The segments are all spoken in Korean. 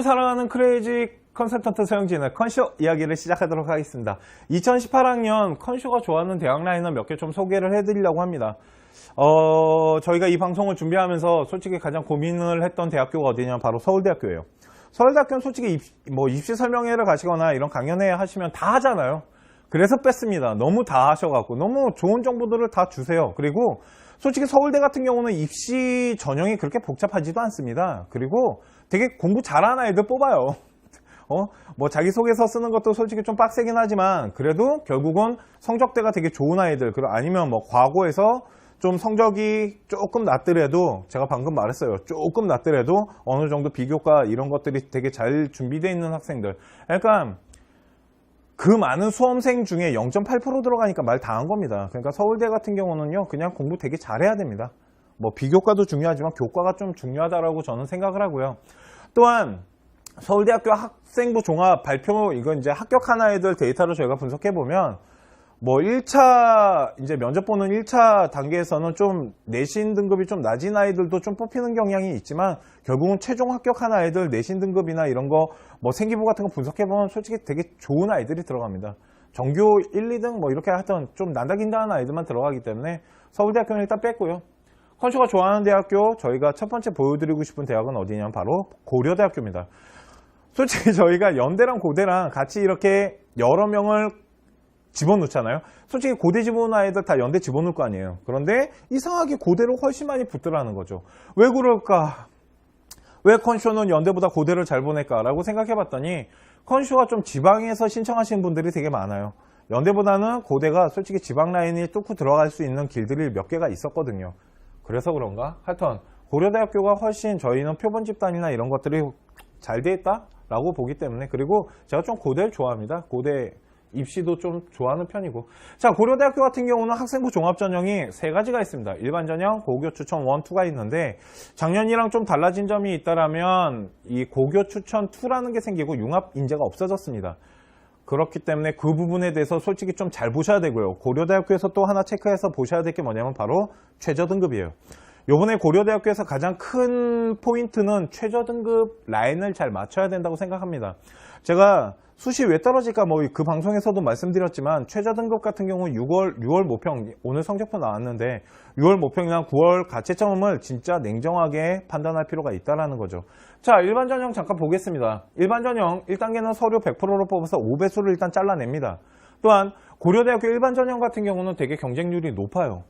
사랑하는 크레이지 컨설턴트 서영진의 컨쇼 이야기를 시작하도록 하겠습니다. 2018학년 컨쇼가 좋아하는 대학 라인업 몇 개 좀 소개를 해드리려고 합니다. 저희가 이 방송을 준비하면서 솔직히 가장 고민을 했던 대학교가 어디냐면 바로 서울대학교예요. 서울대학교는 솔직히 입시 설명회를 가시거나 이런 강연회 하시면 다 하잖아요. 그래서 뺐습니다. 너무 다 하셔갖고 너무 좋은 정보들을 다 주세요. 그리고 솔직히 서울대 같은 경우는 입시 전형이 그렇게 복잡하지도 않습니다. 그리고 되게 공부 잘하는 아이들 뽑아요. 자기소개서 쓰는 것도 솔직히 좀 빡세긴 하지만 그래도 결국은 성적대가 되게 좋은 아이들, 아니면 과거에서 좀 성적이 조금 낮더라도, 제가 방금 말했어요. 조금 낮더라도 어느 정도 비교과 이런 것들이 되게 잘 준비되어 있는 학생들. 그러니까 그 많은 수험생 중에 0.8% 들어가니까 말 다 한 겁니다. 그러니까 서울대 같은 경우는요, 그냥 공부 되게 잘해야 됩니다. 비교과도 중요하지만 교과가 좀 중요하다라고 저는 생각을 하고요. 또한 서울대학교 학생부 종합 발표, 이건 이제 합격한 아이들 데이터를 저희가 분석해보면 1차 이제 면접 보는 1차 단계에서는 좀 내신 등급이 좀 낮은 아이들도 좀 뽑히는 경향이 있지만 결국은 최종 합격한 아이들 내신 등급이나 이런 거 생기부 같은 거 분석해보면 솔직히 되게 좋은 아이들이 들어갑니다. 전교 1, 2등 이렇게 하여튼 좀 난다긴다한 아이들만 들어가기 때문에 서울대학교는 일단 뺐고요. 컨쇼가 좋아하는 대학교, 저희가 첫 번째 보여드리고 싶은 대학은 어디냐면 바로 고려대학교입니다. 솔직히 저희가 연대랑 고대랑 같이 이렇게 여러 명을 집어넣잖아요. 솔직히 고대 집어넣은 아이들 다 연대 집어넣을 거 아니에요. 그런데 이상하게 고대로 훨씬 많이 붙더라는 거죠. 왜 그럴까? 왜 컨쇼는 연대보다 고대를 잘 보낼까라고 생각해봤더니 컨쇼가 좀 지방에서 신청하시는 분들이 되게 많아요. 연대보다는 고대가 솔직히 지방 라인이 뚫고 들어갈 수 있는 길들이 몇 개가 있었거든요. 그래서 그런가? 하여튼 고려대학교가 훨씬 저희는 표본 집단이나 이런 것들이 잘 돼 있다라고 보기 때문에, 그리고 제가 좀 고대를 좋아합니다. 고대 입시도 좀 좋아하는 편이고. 자, 고려대학교 같은 경우는 학생부 종합전형이 3가지가 있습니다. 일반전형, 고교추천 1, 2가 있는데 작년이랑 좀 달라진 점이 있다라면 이 고교추천 2라는 게 생기고 융합인재가 없어졌습니다. 그렇기 때문에 그 부분에 대해서 솔직히 좀 잘 보셔야 되고요. 고려대학교에서 또 하나 체크해서 보셔야 될 게 뭐냐면 바로 최저등급이에요. 요번에 고려대학교에서 가장 큰 포인트는 최저등급 라인을 잘 맞춰야 된다고 생각합니다. 제가 수시 왜 떨어질까 그 방송에서도 말씀드렸지만 최저등급 같은 경우 6월 모평, 오늘 성적표 나왔는데 6월 모평이나 9월 가채점을 진짜 냉정하게 판단할 필요가 있다는 거죠. 자, 일반전형 잠깐 보겠습니다. 일반전형 1단계는 서류 100%로 뽑아서 5배수를 일단 잘라냅니다. 또한 고려대학교 일반전형 같은 경우는 되게 경쟁률이 높아요.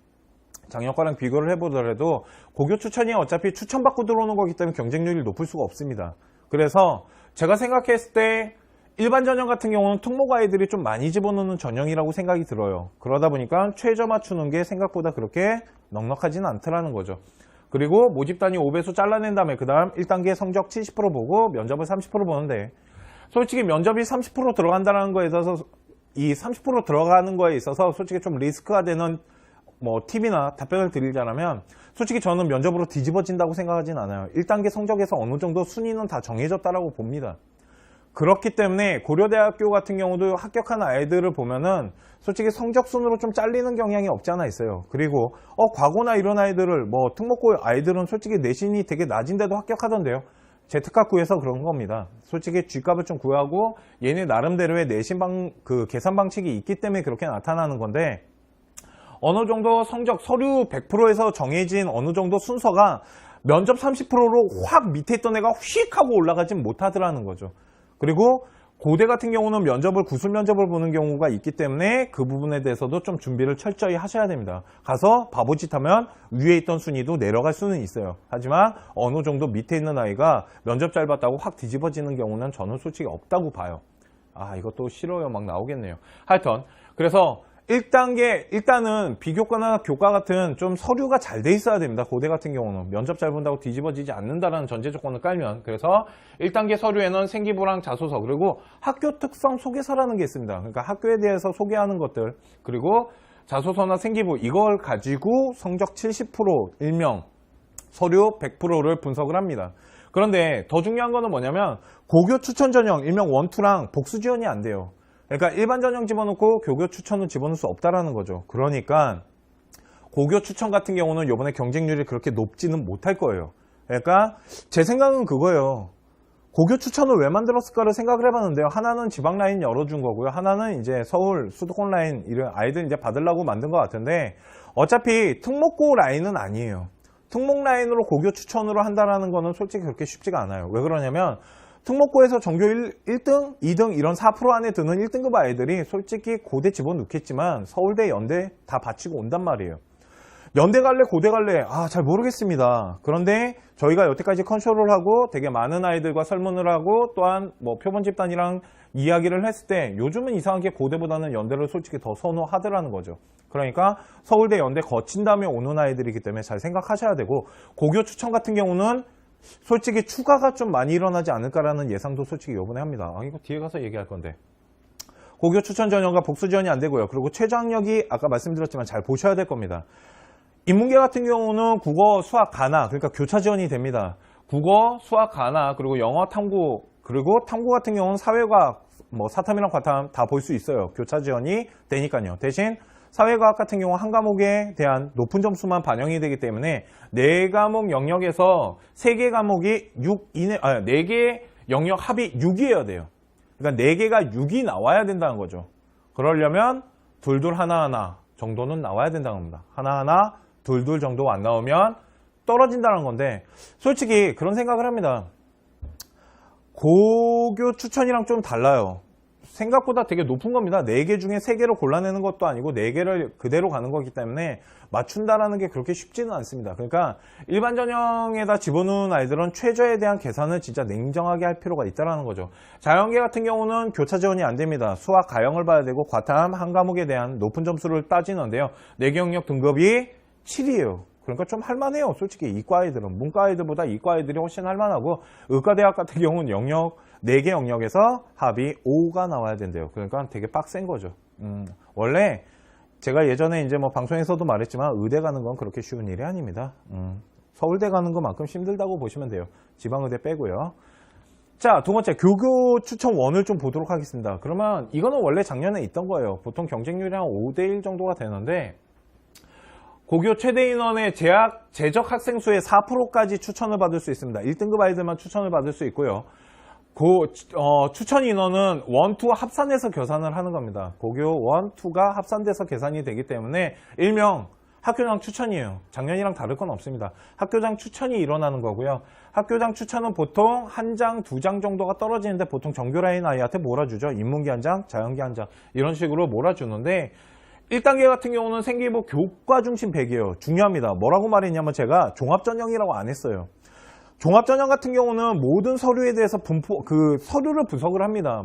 작년과랑 비교를 해보더라도 고교 추천이 어차피 추천받고 들어오는 거기 때문에 경쟁률이 높을 수가 없습니다. 그래서 제가 생각했을 때 일반 전형 같은 경우는 특목 아이들이 좀 많이 집어넣는 전형이라고 생각이 들어요. 그러다 보니까 최저 맞추는 게 생각보다 그렇게 넉넉하지는 않더라는 거죠. 그리고 모집 단위 5배수 잘라낸 다음에 그 다음 1단계 성적 70% 보고 면접을 30% 보는데, 솔직히 면접이 30% 들어간다는 거에 있어서 이 30% 들어가는 거에 있어서 솔직히 좀 리스크가 되는 팁이나 답변을 드리자면, 솔직히 저는 면접으로 뒤집어진다고 생각하진 않아요. 1단계 성적에서 어느 정도 순위는 다 정해졌다라고 봅니다. 그렇기 때문에 고려대학교 같은 경우도 합격한 아이들을 보면은 솔직히 성적순으로 좀 잘리는 경향이 없지 않아 있어요. 그리고 과거나 이런 아이들을 특목고 아이들은 솔직히 내신이 되게 낮은데도 합격하던데요. Z값 구해서 그런 겁니다. 솔직히 G값을 좀 구하고 얘네 나름대로의 내신 계산 방식이 있기 때문에 그렇게 나타나는 건데, 어느 정도 성적 서류 100%에서 정해진 어느 정도 순서가 면접 30%로 확 밑에 있던 애가 휙 하고 올라가진 못하더라는 거죠. 그리고 고대 같은 경우는 구술 면접을 보는 경우가 있기 때문에 그 부분에 대해서도 좀 준비를 철저히 하셔야 됩니다. 가서 바보짓 하면 위에 있던 순위도 내려갈 수는 있어요. 하지만 어느 정도 밑에 있는 아이가 면접 잘 봤다고 확 뒤집어지는 경우는 저는 솔직히 없다고 봐요. 이것도 싫어요 막 나오겠네요. 하여튼 그래서 1단계, 일단은 비교과나 교과 같은 좀 서류가 잘 돼 있어야 됩니다. 고대 같은 경우는 면접 잘 본다고 뒤집어지지 않는다라는 전제 조건을 깔면. 그래서 1단계 서류에는 생기부랑 자소서, 그리고 학교 특성 소개서라는 게 있습니다. 그러니까 학교에 대해서 소개하는 것들, 그리고 자소서나 생기부, 이걸 가지고 성적 70% 일명, 서류 100%를 분석을 합니다. 그런데 더 중요한 거는 뭐냐면 고교 추천 전형 일명 1, 2랑 복수 지원이 안 돼요. 그러니까 일반 전형 집어넣고 교교 추천은 집어넣을 수 없다라는 거죠. 그러니까 고교 추천 같은 경우는 이번에 경쟁률이 그렇게 높지는 못할 거예요. 그러니까 제 생각은 그거예요. 고교 추천을 왜 만들었을까를 생각을 해봤는데요. 하나는 지방 라인 열어준 거고요. 하나는 이제 서울 수도권 라인 이런 아이들 이제 받으려고 만든 것 같은데 어차피 특목고 라인은 아니에요. 특목 라인으로 고교 추천으로 한다라는 거는 솔직히 그렇게 쉽지가 않아요. 왜 그러냐면 특목고에서 전교 1등, 2등 이런 4% 안에 드는 1등급 아이들이 솔직히 고대 집어넣겠지만 서울대, 연대 다 바치고 온단 말이에요. 연대 갈래, 고대 갈래? 잘 모르겠습니다. 그런데 저희가 여태까지 컨쇼를 하고 되게 많은 아이들과 설문을 하고 또한 뭐 표본 집단이랑 이야기를 했을 때 요즘은 이상하게 고대보다는 연대를 솔직히 더 선호하더라는 거죠. 그러니까 서울대, 연대 거친 다음에 오는 아이들이기 때문에 잘 생각하셔야 되고 고교 추천 같은 경우는 솔직히 추가가 좀 많이 일어나지 않을까라는 예상도 솔직히 요번에 합니다. 이거 뒤에 가서 얘기할 건데. 고교 추천 전형과 복수 지원이 안 되고요. 그리고 최저학력이 아까 말씀드렸지만 잘 보셔야 될 겁니다. 인문계 같은 경우는 국어, 수학, 가나 그러니까 교차 지원이 됩니다. 국어, 수학, 가나 그리고 영어, 탐구 그리고 탐구 같은 경우는 사회과학, 뭐 사탐이랑 과탐 다 볼 수 있어요. 교차 지원이 되니까요. 대신 사회과학 같은 경우 한 과목에 대한 높은 점수만 반영이 되기 때문에 4과목 영역에서 3개 과목이 6 이내 4개 영역 합이 6이어야 돼요. 그러니까 4개가 6이 나와야 된다는 거죠. 그러려면 둘둘 하나하나 정도는 나와야 된다는 겁니다. 하나하나 둘둘 정도 안 나오면 떨어진다는 건데 솔직히 그런 생각을 합니다. 고교 추천이랑 좀 달라요. 생각보다 되게 높은 겁니다. 4개 중에 3개를 골라내는 것도 아니고 4개를 그대로 가는 거기 때문에 맞춘다라는 게 그렇게 쉽지는 않습니다. 그러니까 일반 전형에다 집어넣은 아이들은 최저에 대한 계산을 진짜 냉정하게 할 필요가 있다는 거죠. 자연계 같은 경우는 교차 지원이 안 됩니다. 수학, 가형을 봐야 되고 과탐 한 과목에 대한 높은 점수를 따지는데요. 4개 영역 등급이 7이에요. 그러니까 좀 할만해요. 솔직히 이과 아이들은 문과 아이들보다 이과 아이들이 훨씬 할만하고 의과대학 같은 경우는 4개 영역에서 합이 5가 나와야 된대요. 그러니까 되게 빡센 거죠. 원래 제가 예전에 이제 뭐 방송에서도 말했지만 의대 가는 건 그렇게 쉬운 일이 아닙니다. 서울대 가는 것만큼 힘들다고 보시면 돼요. 지방의대 빼고요. 자, 두 번째 교교 추천 원을 좀 보도록 하겠습니다. 그러면 이거는 원래 작년에 있던 거예요. 보통 경쟁률이 한 5대1 정도가 되는데 고교 최대 인원의 재적 학생 수의 4%까지 추천을 받을 수 있습니다. 1등급 아이들만 추천을 받을 수 있고요. 추천 인원은 1, 2 합산해서 계산을 하는 겁니다. 고교 1, 2가 합산돼서 계산이 되기 때문에 일명 학교장 추천이에요. 작년이랑 다를 건 없습니다. 학교장 추천이 일어나는 거고요. 학교장 추천은 보통 한 장, 2장 정도가 떨어지는데 보통 정규 라인 아이한테 몰아주죠. 인문계 한 장, 자연계 한 장 이런 식으로 몰아주는데 1단계 같은 경우는 생기부 교과 중심 100이에요. 중요합니다. 뭐라고 말했냐면 제가 종합전형이라고 안 했어요. 종합전형 같은 경우는 모든 서류에 대해서 서류를 분석을 합니다.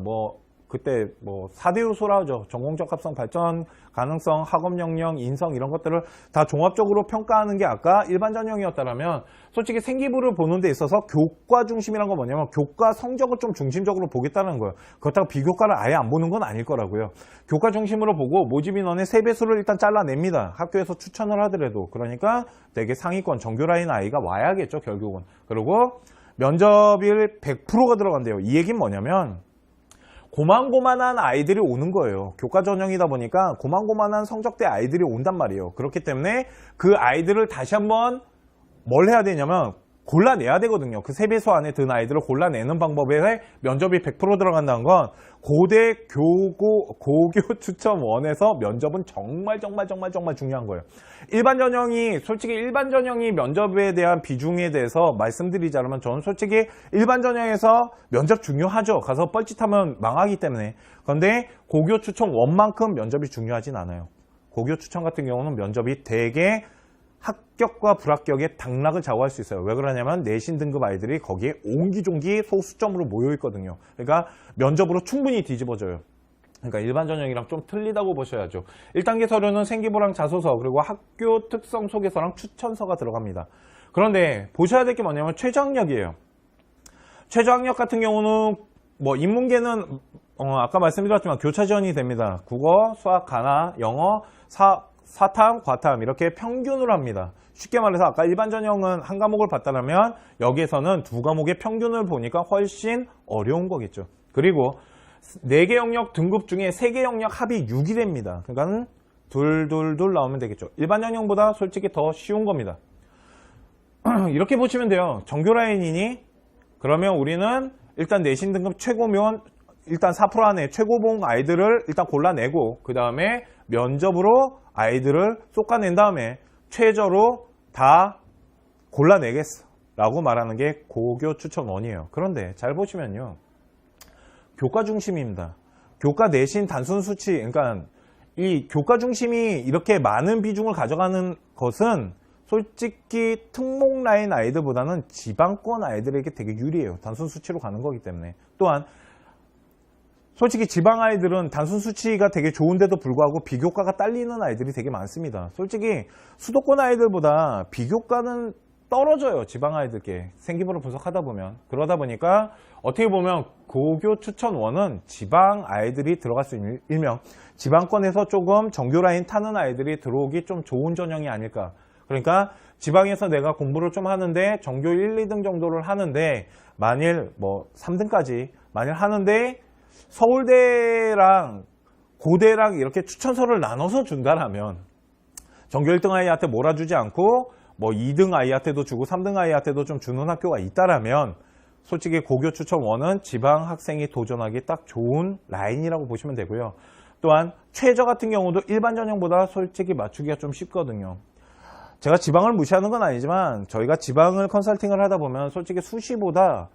그때 4대 요소라 하죠. 전공적합성, 발전 가능성, 학업 역량, 인성 이런 것들을 다 종합적으로 평가하는 게 아까 일반 전형이었다면 솔직히 생기부를 보는 데 있어서 교과 중심이란 건 뭐냐면 교과 성적을 좀 중심적으로 보겠다는 거예요. 그렇다고 비교과를 아예 안 보는 건 아닐 거라고요. 교과 중심으로 보고 모집 인원의 3배수를 일단 잘라냅니다. 학교에서 추천을 하더라도. 그러니까 되게 상위권 정규 라인 아이가 와야겠죠, 결국은. 그리고 면접일 100%가 들어간대요. 이 얘기는 뭐냐면 고만고만한 아이들이 오는 거예요. 교과 전형이다 보니까 고만고만한 성적대 아이들이 온단 말이에요. 그렇기 때문에 그 아이들을 다시 한번 뭘 해야 되냐면 골라내야 되거든요. 그 3배수 안에 든 아이들을 골라내는 방법에 면접이 100% 들어간다는 건 고대 고교 추천 원에서 면접은 정말 중요한 거예요. 솔직히 일반 전형이 면접에 대한 비중에 대해서 말씀드리자면 저는 솔직히 일반 전형에서 면접 중요하죠. 가서 뻘짓하면 망하기 때문에. 그런데 고교 추천 원만큼 면접이 중요하진 않아요. 고교 추천 같은 경우는 면접이 되게 합격과 불합격의 당락을 좌우할 수 있어요. 왜 그러냐면 내신 등급 아이들이 거기에 옹기종기 소수점으로 모여 있거든요. 그러니까 면접으로 충분히 뒤집어져요. 그러니까 일반 전형이랑 좀 틀리다고 보셔야죠. 1단계 서류는 생기부랑 자소서 그리고 학교 특성 소개서랑 추천서가 들어갑니다. 그런데 보셔야 될 게 뭐냐면 최저학력이에요. 최저학력 같은 경우는 인문계는 아까 말씀드렸지만 교차 지원이 됩니다. 국어, 수학, 가나, 영어, 사탐, 과탐 이렇게 평균으로 합니다. 쉽게 말해서 아까 일반 전형은 한 과목을 봤다면 여기에서는 2과목의 평균을 보니까 훨씬 어려운 거겠죠. 그리고 4개 영역 등급 중에 3개 영역 합이 6이 됩니다. 그러니까 둘 나오면 되겠죠. 일반 전형보다 솔직히 더 쉬운 겁니다. 이렇게 보시면 돼요. 정규 라인이니 그러면 우리는 일단 내신 등급 최고면 일단 4% 안에 최고봉 아이들을 일단 골라내고 그 다음에 면접으로 아이들을 쏟아낸 다음에 최저로 다 골라내겠어 라고 말하는 게 고교 추천 1이에요. 그런데 잘 보시면요. 교과 중심입니다. 교과 내신 단순 수치, 그러니까 이 교과 중심이 이렇게 많은 비중을 가져가는 것은 솔직히 특목 라인 아이들보다는 지방권 아이들에게 되게 유리해요. 단순 수치로 가는 거기 때문에. 또한 솔직히 지방 아이들은 단순 수치가 되게 좋은데도 불구하고 비교과가 딸리는 아이들이 되게 많습니다. 솔직히 수도권 아이들보다 비교과는 떨어져요. 지방 아이들께 생기부를 분석하다 보면. 그러다 보니까 어떻게 보면 고교 추천 1은 지방 아이들이 들어갈 수 있는, 일명 지방권에서 조금 정교 라인 타는 아이들이 들어오기 좀 좋은 전형이 아닐까. 그러니까 지방에서 내가 공부를 좀 하는데 정교 1, 2등 정도를 하는데 만일 뭐 3등까지 만일 하는데 서울대랑 고대랑 이렇게 추천서를 나눠서 준다라면 정교 1등 아이한테 몰아주지 않고 뭐 2등 아이한테도 주고 3등 아이한테도 좀 주는 학교가 있다라면 솔직히 고교 추천 1은 지방 학생이 도전하기 딱 좋은 라인이라고 보시면 되고요. 또한 최저 같은 경우도 일반 전형보다 솔직히 맞추기가 좀 쉽거든요. 제가 지방을 무시하는 건 아니지만 저희가 지방을 컨설팅을 하다 보면 솔직히 수시보다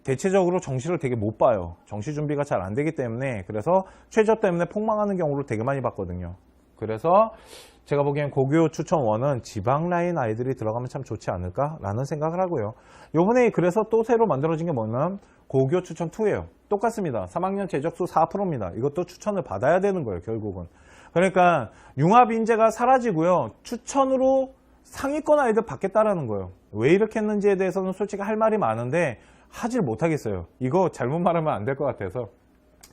대체적으로 정시를 되게 못 봐요. 정시 준비가 잘 안 되기 때문에. 그래서 최저 때문에 폭망하는 경우를 되게 많이 봤거든요. 그래서 제가 보기엔 고교 추천 1은 지방 라인 아이들이 들어가면 참 좋지 않을까라는 생각을 하고요. 요번에 그래서 또 새로 만들어진 게 뭐냐면 고교 추천 2예요. 똑같습니다. 3학년 재적수 4%입니다. 이것도 추천을 받아야 되는 거예요, 결국은. 그러니까 융합 인재가 사라지고요. 추천으로 상위권 아이들 받겠다라는 거예요. 왜 이렇게 했는지에 대해서는 솔직히 할 말이 많은데 하질 못하겠어요. 이거 잘못 말하면 안 될 것 같아서.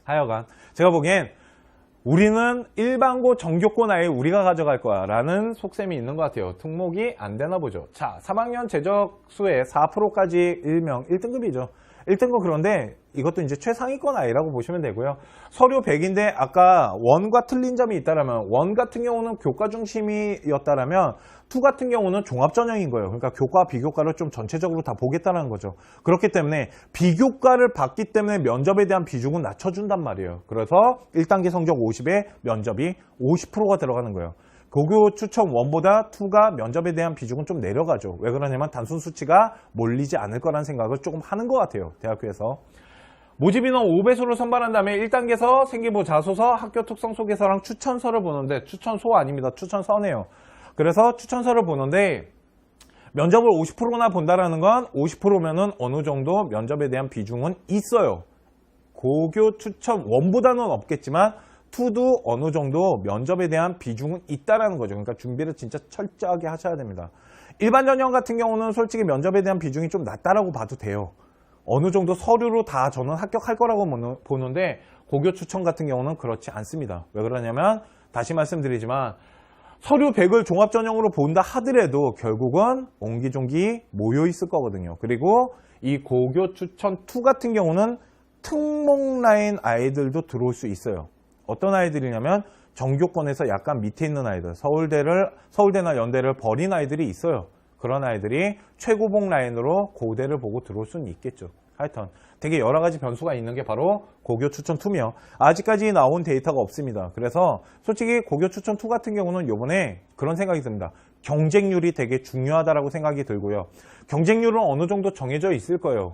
하여간 제가 보기엔 우리는 일반고 정교권 아예 우리가 가져갈 거야 라는 속셈이 있는 것 같아요. 특목이 안 되나 보죠. 자, 3학년 재적수의 4%까지 일명 1등급이죠. 1등급. 그런데 이것도 이제 최상위권 아이라고 보시면 되고요. 서류 100인데 아까 1과 틀린 점이 있다라면 1 같은 경우는 교과 중심이었다라면 2 같은 경우는 종합전형인 거예요. 그러니까 교과 비교과를 좀 전체적으로 다 보겠다는 거죠. 그렇기 때문에 비교과를 봤기 때문에 면접에 대한 비중은 낮춰준단 말이에요. 그래서 1단계 성적 50에 면접이 50%가 들어가는 거예요. 고교 추천 1보다 2가 면접에 대한 비중은 좀 내려가죠. 왜 그러냐면 단순 수치가 몰리지 않을 거라는 생각을 조금 하는 것 같아요. 대학교에서. 모집 인원 5배수를 선발한 다음에 1단계에서 생기부 자소서, 학교 특성 소개서랑 추천서를 보는데 추천소 아닙니다. 추천서네요. 그래서 추천서를 보는데 면접을 50%나 본다라는 건 50%면은 어느 정도 면접에 대한 비중은 있어요. 고교 추천 1보다는 없겠지만 2도 어느 정도 면접에 대한 비중은 있다라는 거죠. 그러니까 준비를 진짜 철저하게 하셔야 됩니다. 일반 전형 같은 경우는 솔직히 면접에 대한 비중이 좀 낮다라고 봐도 돼요. 어느 정도 서류로 다 저는 합격할 거라고 보는데 고교 추천 같은 경우는 그렇지 않습니다. 왜 그러냐면 다시 말씀드리지만 서류 100을 종합전형으로 본다 하더라도 결국은 옹기종기 모여 있을 거거든요. 그리고 이 고교 추천 2 같은 경우는 특목 라인 아이들도 들어올 수 있어요. 어떤 아이들이냐면 정교권에서 약간 밑에 있는 아이들, 서울대나 연대를 버린 아이들이 있어요. 그런 아이들이 최고봉 라인으로 고대를 보고 들어올 수는 있겠죠. 하여튼 되게 여러 가지 변수가 있는 게 바로 고교 추천 2며 아직까지 나온 데이터가 없습니다. 그래서 솔직히 고교 추천 2 같은 경우는 요번에 그런 생각이 듭니다. 경쟁률이 되게 중요하다라고 생각이 들고요. 경쟁률은 어느 정도 정해져 있을 거예요.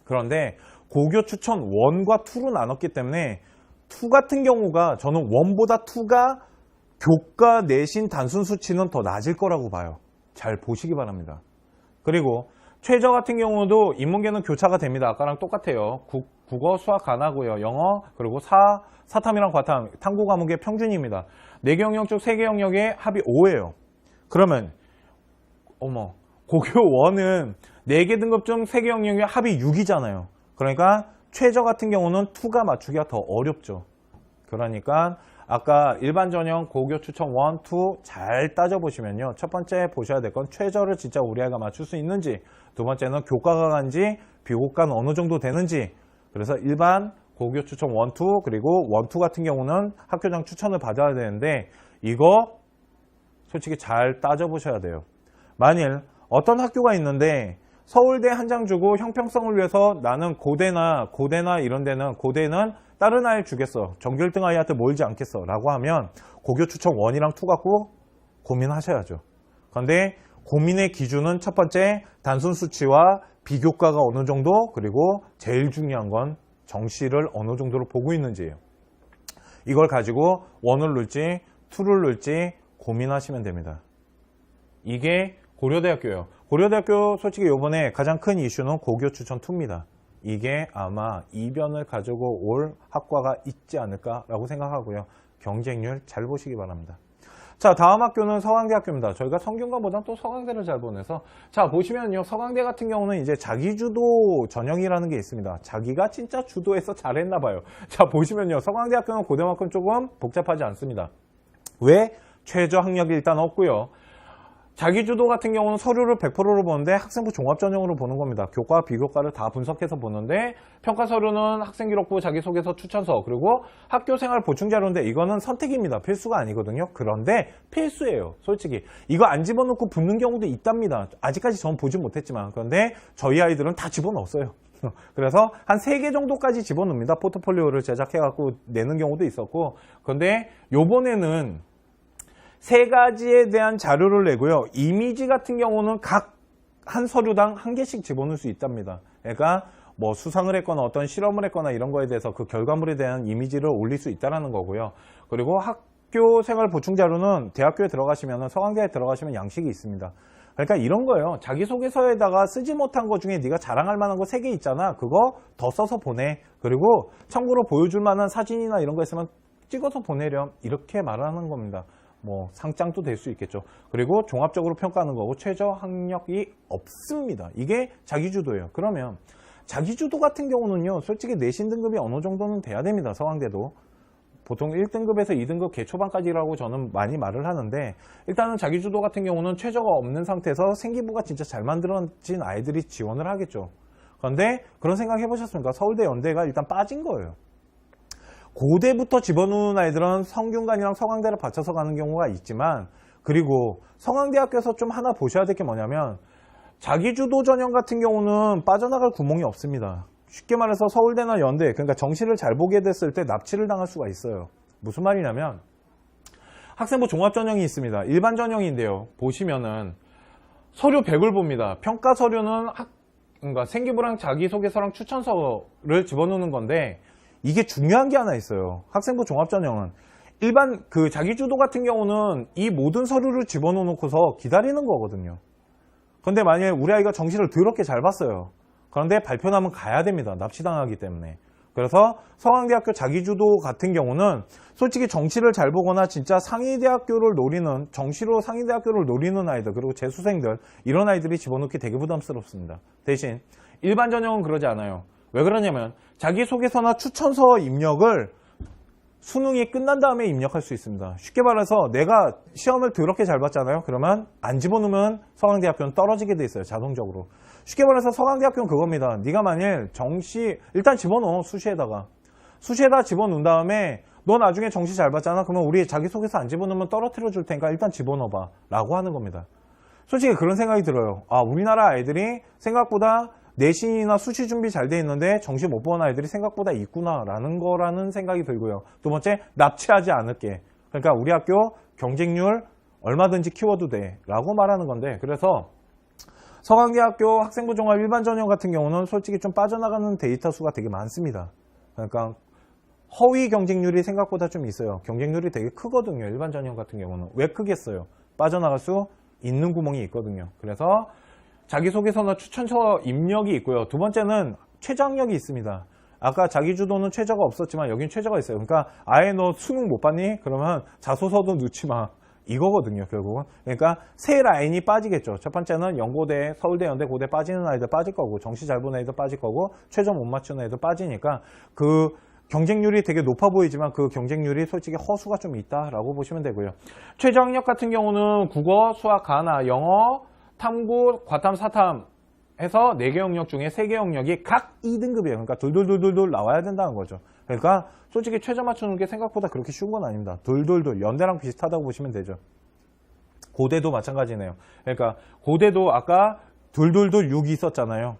그런데 고교 추천 1과 2로 나눴기 때문에 2 같은 경우가 저는 1보다 2가 교과 내신 단순 수치는 더 낮을 거라고 봐요. 잘 보시기 바랍니다. 그리고 최저 같은 경우도 인문계는 교차가 됩니다. 아까랑 똑같아요. 국어, 수학 안 하고요. 영어, 그리고 사탐이랑 과탐, 탐구 과목의 평균입니다. 4개 영역 중 3개 영역의 합이 5예요. 그러면 고교 1은 4개 등급 중 3개 영역의 합이 6이잖아요. 그러니까 최저 같은 경우는 2가 맞추기가 더 어렵죠. 그러니까 아까 일반 전형 고교 추천 1, 2 잘 따져보시면요. 첫 번째 보셔야 될 건 최저를 진짜 우리 아이가 맞출 수 있는지, 두 번째는 교과가 간지, 비교과는 어느 정도 되는지. 그래서 일반 고교 추천 1, 2 그리고 1, 2 같은 경우는 학교장 추천을 받아야 되는데 이거 솔직히 잘 따져보셔야 돼요. 만일 어떤 학교가 있는데 서울대 한 장 주고 형평성을 위해서 나는 고대나 이런 데는 고대는 다른 아이 주겠어. 전교 1등 아이한테 몰지 않겠어. 라고 하면 고교 추천 1이랑 2 갖고 고민하셔야죠. 그런데 고민의 기준은 첫 번째 단순 수치와 비교과가 어느 정도, 그리고 제일 중요한 건 정시를 어느 정도로 보고 있는지예요. 이걸 가지고 1을 넣을지 2를 넣을지 고민하시면 됩니다. 이게 고려대학교예요. 고려대학교 솔직히 이번에 가장 큰 이슈는 고교 추천 2입니다. 이게 아마 이변을 가지고 올 학과가 있지 않을까라고 생각하고요. 경쟁률 잘 보시기 바랍니다. 자, 다음 학교는 서강대학교입니다. 저희가 성균관보다는 또 서강대를 잘 보내서, 자, 보시면요, 서강대 같은 경우는 이제 자기주도 전형이라는 게 있습니다. 자기가 진짜 주도해서 잘했나 봐요. 자, 보시면요, 서강대학교는 고대만큼 조금 복잡하지 않습니다. 왜? 최저 학력이 일단 없고요. 자기주도 같은 경우는 서류를 100%로 보는데 학생부 종합전형으로 보는 겁니다. 교과, 비교과를 다 분석해서 보는데, 평가 서류는 학생기록부, 자기소개서, 추천서, 그리고 학교생활 보충자료인데 이거는 선택입니다. 필수가 아니거든요. 그런데 필수예요. 솔직히 이거 안 집어넣고 붙는 경우도 있답니다. 아직까지 전 보진 못했지만, 그런데 저희 아이들은 다 집어넣었어요. 그래서 한 3개 정도까지 집어넣습니다. 포트폴리오를 제작해갖고 내는 경우도 있었고, 그런데 요번에는 3가지에 대한 자료를 내고요. 이미지 같은 경우는 각 한 서류당 1개씩 집어넣을 수 있답니다. 그러니까 뭐 수상을 했거나 어떤 실험을 했거나 이런 거에 대해서 그 결과물에 대한 이미지를 올릴 수 있다는 거고요. 그리고 학교 생활 보충 자료는 대학교에 들어가시면, 서강대에 들어가시면 양식이 있습니다. 그러니까 이런 거예요. 자기소개서에다가 쓰지 못한 것 중에 네가 자랑할 만한 거 3개 있잖아. 그거 더 써서 보내. 그리고 참고로 보여줄 만한 사진이나 이런 거 있으면 찍어서 보내렴. 이렇게 말하는 겁니다. 뭐 상장도 될 수 있겠죠. 그리고 종합적으로 평가하는 거고 최저 학력이 없습니다. 이게 자기주도예요. 그러면 자기주도 같은 경우는요, 솔직히 내신 등급이 어느 정도는 돼야 됩니다. 서강대도 보통 1등급에서 2등급 개초반까지라고 저는 많이 말을 하는데, 일단은 자기주도 같은 경우는 최저가 없는 상태에서 생기부가 진짜 잘 만들어진 아이들이 지원을 하겠죠. 그런데 그런 생각 해보셨습니까? 서울대, 연대가 일단 빠진 거예요. 고대부터 집어넣는 아이들은 성균관이랑 서강대를 받쳐서 가는 경우가 있지만, 그리고 서강대학교에서 좀 하나 보셔야 될 게 뭐냐면, 자기주도 전형 같은 경우는 빠져나갈 구멍이 없습니다. 쉽게 말해서 서울대나 연대, 그러니까 정시를 잘 보게 됐을 때 납치를 당할 수가 있어요. 무슨 말이냐면, 학생부 종합전형이 있습니다. 일반 전형인데요, 보시면은 서류 100을 봅니다. 평가 서류는 그러니까 생기부랑 자기소개서랑 추천서를 집어넣는 건데, 이게 중요한 게 하나 있어요. 학생부 종합전형은 일반 그 자기주도 같은 경우는 이 모든 서류를 집어넣어 놓고서 기다리는 거거든요. 그런데 만약에 우리 아이가 정시를 더럽게 잘 봤어요. 그런데 발표나면 가야 됩니다. 납치당하기 때문에. 그래서 서강대학교 자기주도 같은 경우는 솔직히 정시를 잘 보거나 진짜 상위대학교를 노리는, 정시로 상위대학교를 노리는 아이들, 그리고 재수생들, 이런 아이들이 집어넣기 되게 부담스럽습니다. 대신 일반 전형은 그러지 않아요. 왜 그러냐면 자기소개서나 추천서 입력을 수능이 끝난 다음에 입력할 수 있습니다. 쉽게 말해서 내가 시험을 더럽게 잘 봤잖아요. 그러면 안 집어넣으면 서강대학교는 떨어지게 돼 있어요. 자동적으로. 쉽게 말해서 서강대학교는 그겁니다. 네가 만일 정시 일단 집어넣어. 수시에다 집어넣은 다음에 너 나중에 정시 잘 봤잖아. 그러면 우리 자기소개서 안 집어넣으면 떨어뜨려 줄 테니까 일단 집어넣어봐 라고 하는 겁니다. 솔직히 그런 생각이 들어요. 아, 우리나라 아이들이 생각보다 내신이나 수시 준비 잘 돼 있는데 정시 못 보는 아이들이 생각보다 있구나라는 거라는 생각이 들고요. 두 번째, 납치하지 않을게. 그러니까 우리 학교 경쟁률 얼마든지 키워도 돼 라고 말하는 건데, 그래서 서강대학교 학생부 종합 일반 전형 같은 경우는 솔직히 좀 빠져나가는 데이터 수가 되게 많습니다. 그러니까 허위 경쟁률이 생각보다 좀 있어요. 경쟁률이 되게 크거든요. 일반 전형 같은 경우는. 왜 크겠어요? 빠져나갈 수 있는 구멍이 있거든요. 그래서 자기소개서나 추천서 입력이 있고요. 두 번째는 최저 학력이 있습니다. 아까 자기주도는 최저가 없었지만 여긴 최저가 있어요. 그러니까 아예 너 수능 못 봤니? 그러면 자소서도 넣지 마. 이거거든요, 결국은. 그러니까 세 라인이 빠지겠죠. 첫 번째는 연고대, 서울대, 연대, 고대 빠지는 아이들 빠질 거고, 정시 잘 보는 아이들 빠질 거고, 최저 못 맞추는 아이들 빠지니까 그 경쟁률이 되게 높아 보이지만 그 경쟁률이 솔직히 허수가 좀 있다라고 보시면 되고요. 최저 학력 같은 경우는 국어, 수학, 가나, 영어, 탐구, 과탐, 사탐 해서 4개 영역 중에 3개 영역이 각 2등급이에요. 그러니까 돌돌돌돌돌 나와야 된다는 거죠. 그러니까 솔직히 최저 맞추는 게 생각보다 그렇게 쉬운 건 아닙니다. 돌돌돌, 연대랑 비슷하다고 보시면 되죠. 고대도 마찬가지네요. 그러니까 고대도 아까 둘둘둘 6이 있었잖아요.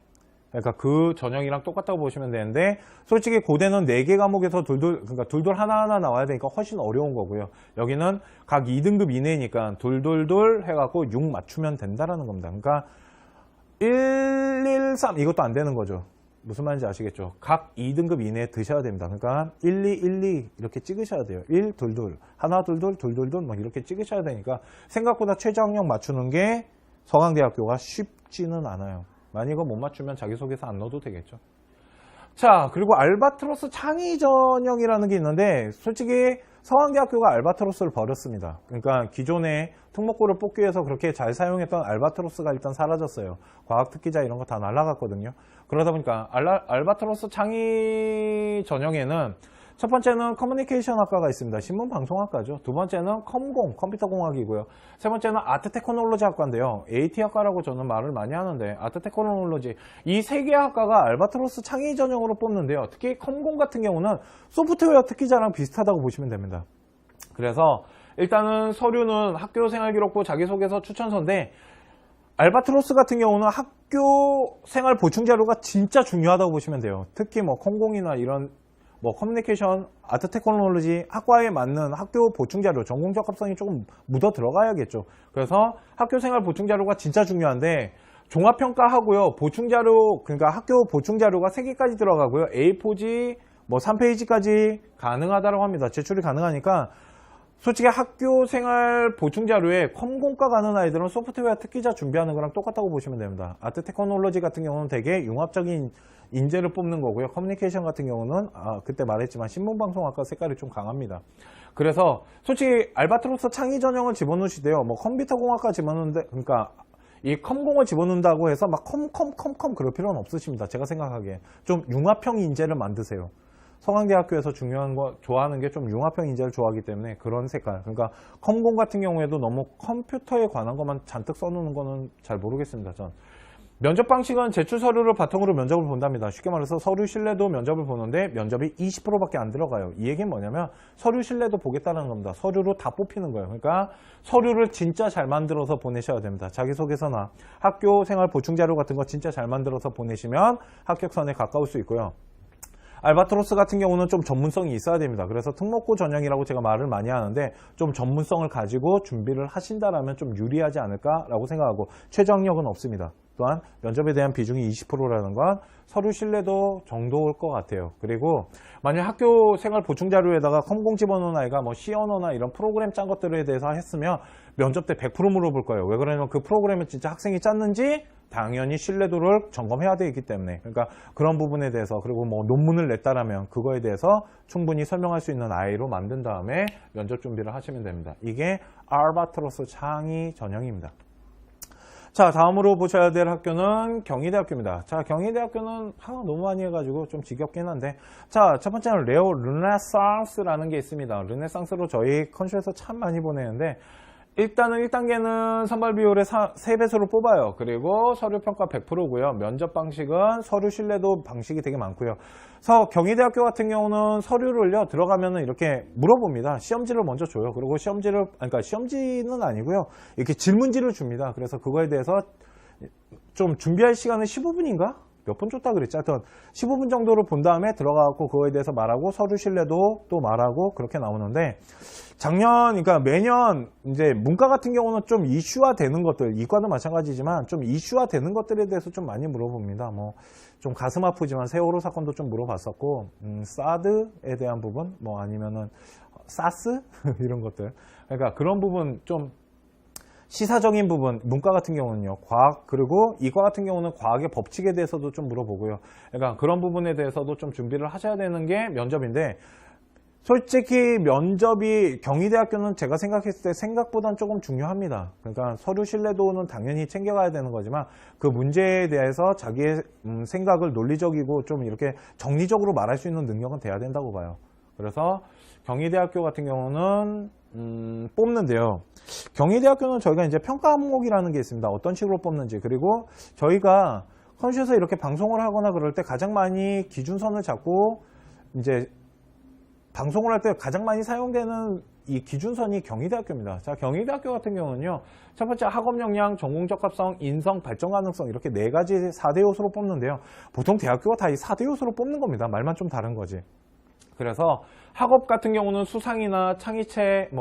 그러니까 그 전형이랑 똑같다고 보시면 되는데, 솔직히 고대는 4개 과목에서 그러니까 둘둘 하나하나 나와야 되니까 훨씬 어려운 거고요. 여기는 각 2등급 이내니까 둘둘둘 해갖고 6 맞추면 된다라는 겁니다. 그러니까 113 이것도 안 되는 거죠. 무슨 말인지 아시겠죠? 각 2등급 이내에 드셔야 됩니다. 그러니까 1, 2, 1, 2 이렇게 찍으셔야 돼요. 1, 둘, 둘, 하나, 둘, 둘, 둘, 둘, 둘 막 이렇게 찍으셔야 되니까 생각보다 최저학력 맞추는 게 서강대학교가 쉽지는 않아요. 만약 이거 못 맞추면 자기소개서 안 넣어도 되겠죠. 자, 그리고 알바트로스 창의 전형이라는 게 있는데, 솔직히 서강대학교가 알바트로스를 버렸습니다. 그러니까 기존에 특목고를 뽑기 위해서 그렇게 잘 사용했던 알바트로스가 일단 사라졌어요. 과학특기자 이런 거 다 날아갔거든요. 그러다 보니까 알바트로스 창의 전형에는 첫 번째는 커뮤니케이션 학과가 있습니다. 신문방송학과죠. 두 번째는 컴퓨터공학이고요. 세 번째는 아트테크놀로지 학과인데요. AT 학과라고 저는 말을 많이 하는데, 아트테크놀로지 이 세 개 학과가 알바트로스 창의 전형으로 뽑는데요. 특히 컴공 같은 경우는 소프트웨어 특기자랑 비슷하다고 보시면 됩니다. 그래서 일단은 서류는 학교생활기록부, 자기소개서, 추천서인데, 알바트로스 같은 경우는 학교 생활 보충 자료가 진짜 중요하다고 보시면 돼요. 특히 뭐 컴공이나 이런 커뮤니케이션, 아트 테크놀로지 학과에 맞는 학교 보충 자료, 전공 적합성이 조금 묻어 들어가야겠죠. 그래서 학교 생활 보충 자료가 진짜 중요한데, 종합평가하고요, 보충 자료, 그러니까 학교 보충 자료가 3개까지 들어가고요, A4지, 3페이지까지 가능하다고 합니다. 제출이 가능하니까, 솔직히 학교 생활 보충 자료에 컴공과 가는 아이들은 소프트웨어 특기자 준비하는 거랑 똑같다고 보시면 됩니다. 아트 테크놀로지 같은 경우는 되게 융합적인 인재를 뽑는 거고요. 커뮤니케이션 같은 경우는 그때 말했지만 신문방송학과 색깔이 좀 강합니다. 그래서 솔직히 알바트로스 창의 전형을 집어넣으시대요. 컴퓨터공학과 집어넣는데, 그러니까 이 컴공을 집어넣는다고 해서 막 컴 그럴 필요는 없으십니다. 제가 생각하기에 좀 융합형 인재를 만드세요. 서강대학교에서 중요한 거 좋아하는 게 좀 융합형 인재를 좋아하기 때문에 그런 색깔. 그러니까 컴공 같은 경우에도 너무 컴퓨터에 관한 것만 잔뜩 써놓는 거는 잘 모르겠습니다. 전 면접 방식은 제출 서류를 바탕으로 면접을 본답니다. 쉽게 말해서 서류 신뢰도 면접을 보는데 면접이 20%밖에 안 들어가요. 이 얘기는 뭐냐면 서류 신뢰도 보겠다는 겁니다. 서류로 다 뽑히는 거예요. 그러니까 서류를 진짜 잘 만들어서 보내셔야 됩니다. 자기소개서나 학교 생활 보충 자료 같은 거 진짜 잘 만들어서 보내시면 합격선에 가까울 수 있고요. 알바트로스 같은 경우는 좀 전문성이 있어야 됩니다. 그래서 특목고 전형이라고 제가 말을 많이 하는데, 좀 전문성을 가지고 준비를 하신다라면 좀 유리하지 않을까라고 생각하고, 최저학력은 없습니다. 또한 면접에 대한 비중이 20%라는 건 서류 신뢰도 정도일 것 같아요. 그리고 만약 학교 생활 보충 자료에다가 컴공 집어넣은 아이가 C 언어나 이런 프로그램 짠 것들에 대해서 했으면 면접 때 100% 물어볼 거예요. 왜 그러냐면 그 프로그램을 진짜 학생이 짰는지 당연히 신뢰도를 점검해야 되기 때문에. 그러니까 그런 부분에 대해서, 그리고 논문을 냈다라면 그거에 대해서 충분히 설명할 수 있는 아이로 만든 다음에 면접 준비를 하시면 됩니다. 이게 알바트로스 창의 전형입니다. 자, 다음으로 보셔야 될 학교는 경희대학교입니다. 자, 경희대학교는 너무 많이 해가지고 좀 지겹긴 한데, 자, 첫 번째는 르네상스라는 게 있습니다. 르네상스로 저희 컨쇼에서 참 많이 보내는데, 일단은 1단계는 선발 비율의 3배수로 뽑아요. 그리고 서류 평가 100%고요. 면접 방식은 서류 신뢰도 방식이 되게 많고요. 그래서 경희대학교 같은 경우는 서류를요, 들어가면은 이렇게 물어봅니다. 시험지를 먼저 줘요. 그리고 그러니까 시험지는 아니고요, 이렇게 질문지를 줍니다. 그래서 그거에 대해서 좀 준비할 시간은 15분인가? 몇 분 줬다 그랬지. 하여튼 15분 정도를 본 다음에 들어가고 그거에 대해서 말하고 서류 신뢰도 또 말하고 그렇게 나오는데, 그러니까 매년 이제 문과 같은 경우는 좀 이슈화 되는 것들, 이과도 마찬가지지만 좀 이슈화 되는 것들에 대해서 좀 많이 물어봅니다. 좀 가슴 아프지만 세월호 사건도 좀 물어봤었고, 사드에 대한 부분, 아니면은 사스 이런 것들. 그러니까 그런 부분 좀 시사적인 부분, 문과 같은 경우는요, 과학, 그리고 이과 같은 경우는 과학의 법칙에 대해서도 좀 물어보고요. 그러니까 그런 부분에 대해서도 좀 준비를 하셔야 되는 게 면접인데, 솔직히 면접이 경희대학교는 제가 생각했을 때 생각보단 조금 중요합니다. 그러니까 서류 신뢰도는 당연히 챙겨가야 되는 거지만 그 문제에 대해서 자기의 생각을 논리적이고 좀 이렇게 정리적으로 말할 수 있는 능력은 돼야 된다고 봐요. 그래서 경희대학교 같은 경우는 뽑는데요. 경희대학교는 저희가 이제 평가 항목이라는 게 있습니다. 어떤 식으로 뽑는지. 그리고 저희가 컨쇼에서 이렇게 방송을 하거나 그럴 때 가장 많이 기준선을 잡고 이제 방송을 할 때 가장 많이 사용되는 이 기준선이 경희대학교입니다. 자, 경희대학교 같은 경우는요, 첫 번째 학업 역량, 전공 적합성, 인성, 발전 가능성 이렇게 4가지 4대 요소로 뽑는데요. 보통 대학교가 다 이 4대 요소로 뽑는 겁니다. 말만 좀 다른 거지. 그래서 학업 같은 경우는 수상이나 창의 체험이면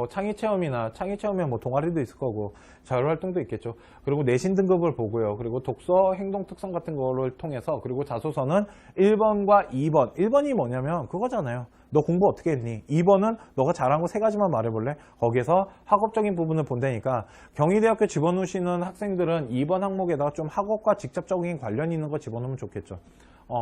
뭐 동아리도 있을 거고 자율 활동도 있겠죠. 그리고 내신 등급을 보고요. 그리고 독서, 행동 특성 같은 거를 통해서, 그리고 자소서는 1번과 2번. 1번이 뭐냐면 그거잖아요. 너 공부 어떻게 했니? 2번은 너가 잘한 거 3가지만 말해볼래? 거기에서 학업적인 부분을 본다니까 경희대학교 집어넣으시는 학생들은 2번 항목에다가 좀 학업과 직접적인 관련이 있는 거 집어넣으면 좋겠죠.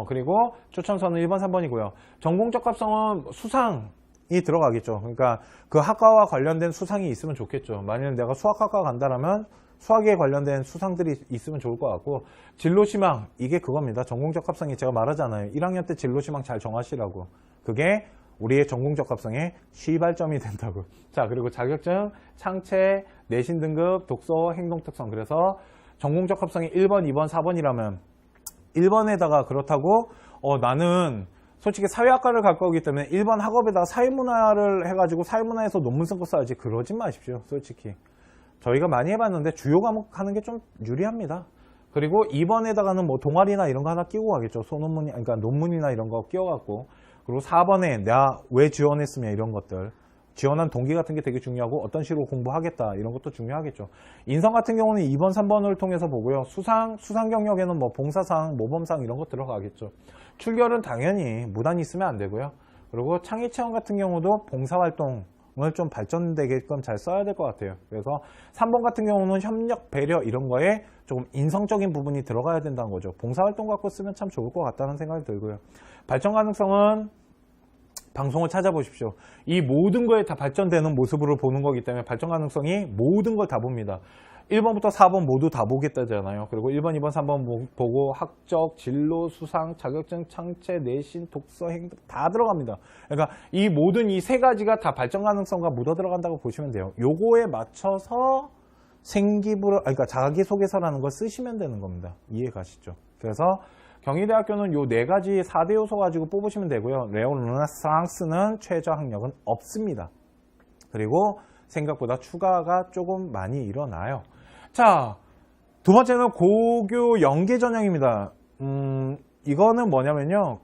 그리고 추천서는 1번, 3번이고요. 전공 적합성은 수상이 들어가겠죠. 그러니까 그 학과와 관련된 수상이 있으면 좋겠죠. 만약에 내가 수학학과 간다라면 수학에 관련된 수상들이 있으면 좋을 것 같고, 진로시망, 이게 그겁니다. 전공 적합성이 제가 말하잖아요. 1학년 때 진로시망 잘 정하시라고. 그게 우리의 전공 적합성의 시발점이 된다고. 자, 그리고 자격증, 창체, 내신 등급, 독서, 행동 특성. 그래서 전공 적합성이 1번, 2번, 4번이라면 1번에다가 그렇다고 나는 솔직히 사회학과를 갈 거기 때문에 1번 학업에다가 사회문화를 해가지고 사회문화에서 논문 쓴 거 써야지, 그러지 마십시오. 솔직히 저희가 많이 해봤는데 주요 과목 하는 게 좀 유리합니다. 그리고 2번에다가는 뭐 동아리나 이런 거 하나 끼고 가겠죠. 소논문이, 그러니까 논문이나 이런 거 끼워갖고. 그리고 4번에 내가 왜 지원했으며 이런 것들, 지원한 동기 같은 게 되게 중요하고 어떤 식으로 공부하겠다 이런 것도 중요하겠죠. 인성 같은 경우는 2번, 3번을 통해서 보고요. 수상 경력에는 뭐 봉사상, 모범상 이런 거 들어가겠죠. 출결은 당연히 무단히 있으면 안 되고요. 그리고 창의체험 같은 경우도 봉사활동을 좀 발전되게끔 잘 써야 될 것 같아요. 그래서 3번 같은 경우는 협력, 배려 이런 거에 조금 인성적인 부분이 들어가야 된다는 거죠. 봉사활동 갖고 쓰면 참 좋을 것 같다는 생각이 들고요. 발전 가능성은 방송을 찾아보십시오. 이 모든 거에 다 발전되는 모습으로 보는 거기 때문에 발전 가능성이 모든 걸 다 봅니다. 1번부터 4번 모두 다 보겠다잖아요. 그리고 1번, 2번, 3번 보고 학적, 진로, 수상, 자격증, 창체, 내신, 독서, 행동 다 들어갑니다. 그러니까 이 모든 이 3가지가 다 발전 가능성과 묻어 들어간다고 보시면 돼요. 요거에 맞춰서 그러니까 자기소개서라는 걸 쓰시면 되는 겁니다. 이해 가시죠? 그래서 경희대학교는 요 4가지 4대 요소 가지고 뽑으시면 되고요. 레오 르네상스는 최저 학력은 없습니다. 그리고 생각보다 추가가 조금 많이 일어나요. 자, 두 번째는 고교 연계 전형입니다. 이거는 뭐냐면요.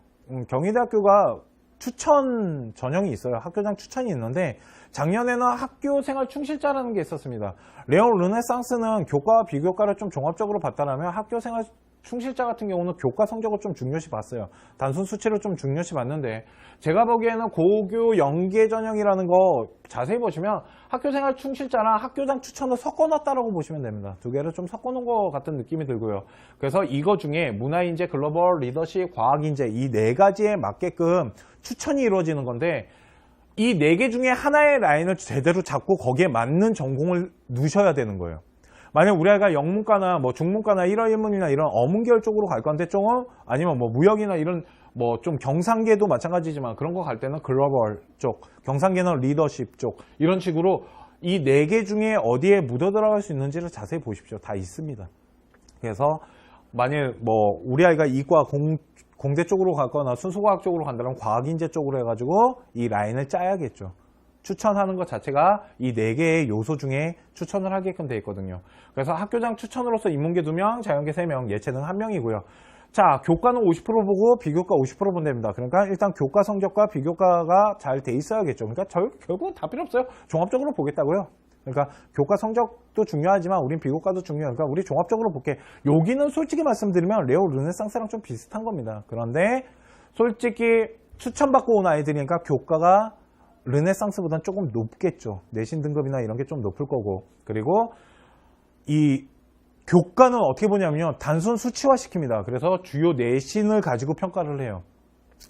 경희대학교가 추천 전형이 있어요. 학교장 추천이 있는데 작년에는 학교 생활 충실자라는 게 있었습니다. 레오 르네상스는 교과와 비교과를 좀 종합적으로 봤다면 학교 생활 충실자 같은 경우는 교과 성적을 좀 중요시 봤어요. 단순 수치를 좀 중요시 봤는데 제가 보기에는 고교 연계 전형이라는 거 자세히 보시면 학교생활 충실자랑 학교장 추천을 섞어놨다라고 보시면 됩니다. 2개를 좀 섞어놓은 것 같은 느낌이 들고요. 그래서 이거 중에 문화인재, 글로벌, 리더십, 과학인재 이 4가지에 맞게끔 추천이 이루어지는 건데 이 4개 중에 하나의 라인을 제대로 잡고 거기에 맞는 전공을 넣으셔야 되는 거예요. 만약 우리 아이가 영문과나 뭐 중문과나 1화 1문이나 이런 어문계열 쪽으로 갈 건데 조금 아니면 뭐 무역이나 이런 뭐 좀 경상계도 마찬가지지만 그런 거 갈 때는 글로벌 쪽, 경상계는 리더십 쪽 이런 식으로 이 4개 중에 어디에 묻어 들어갈 수 있는지를 자세히 보십시오. 다 있습니다. 그래서 만약 뭐 우리 아이가 이과 공대 쪽으로 갔거나 순수과학 쪽으로 간다면 과학인재 쪽으로 해가지고 이 라인을 짜야겠죠. 추천하는 것 자체가 이 4개의 요소 중에 추천을 하게끔 되어 있거든요. 그래서 학교장 추천으로서 인문계 2명, 자연계 3명, 예체능 1명이고요. 자, 교과는 50% 보고 비교과 50% 본답니다. 그러니까 일단 교과 성적과 비교과가 잘 돼 있어야겠죠. 그러니까 결국은 다 필요 없어요. 종합적으로 보겠다고요. 그러니까 교과 성적도 중요하지만 우린 비교과도 중요해요. 그러니까 우리 종합적으로 볼게. 여기는 솔직히 말씀드리면 레오 르네상스랑 좀 비슷한 겁니다. 그런데 솔직히 추천받고 온 아이들이니까 교과가 르네상스보다는 조금 높겠죠. 내신 등급이나 이런 게 좀 높을 거고. 그리고 이 교과는 어떻게 보냐면요. 단순 수치화시킵니다. 그래서 주요 내신을 가지고 평가를 해요.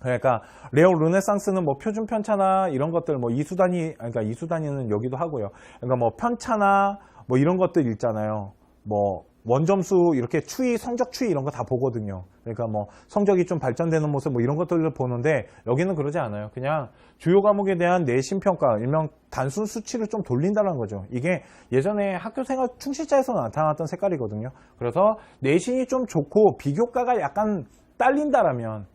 그러니까 레오 르네상스는 뭐 표준 편차나 이런 것들 뭐 그러니까 이수단위는 여기도 하고요. 그러니까 뭐 편차나 뭐 이런 것들 있잖아요. 뭐 원점수 이렇게 추이, 성적 추이 이런 거 다 보거든요. 그러니까 뭐 성적이 좀 발전되는 모습 뭐 이런 것들을 보는데 여기는 그러지 않아요. 그냥 주요 과목에 대한 내신 평가, 일명 단순 수치를 좀 돌린다는 거죠. 이게 예전에 학교생활 충실자에서 나타났던 색깔이거든요. 그래서 내신이 좀 좋고 비교과가 약간 딸린다라면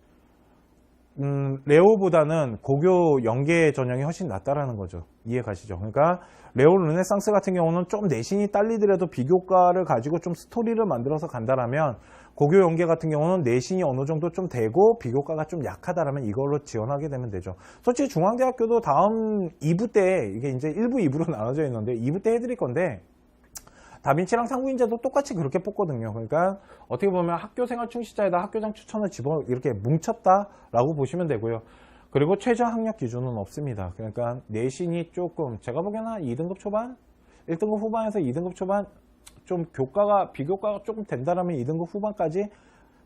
레오보다는 고교 연계 전형이 훨씬 낫다라는 거죠. 이해 가시죠? 그러니까 레오 르네상스 같은 경우는 좀 내신이 딸리더라도 비교과를 가지고 좀 스토리를 만들어서 간다라면, 고교 연계 같은 경우는 내신이 어느 정도 좀 되고 비교과가 좀 약하다라면 이걸로 지원하게 되면 되죠. 솔직히 중앙대학교도 다음 2부 때, 이게 이제 1부, 2부로 나눠져 있는데 2부 때 해드릴 건데, 다빈치랑 상부인재도 똑같이 그렇게 뽑거든요. 그러니까 어떻게 보면 학교생활 충실자에다 학교장 추천을 이렇게 뭉쳤다라고 보시면 되고요. 그리고 최저 학력 기준은 없습니다. 그러니까 내신이 조금, 제가 보기에는 한 2등급 초반? 1등급 후반에서 2등급 초반? 좀 비교과가 조금 된다라면 2등급 후반까지,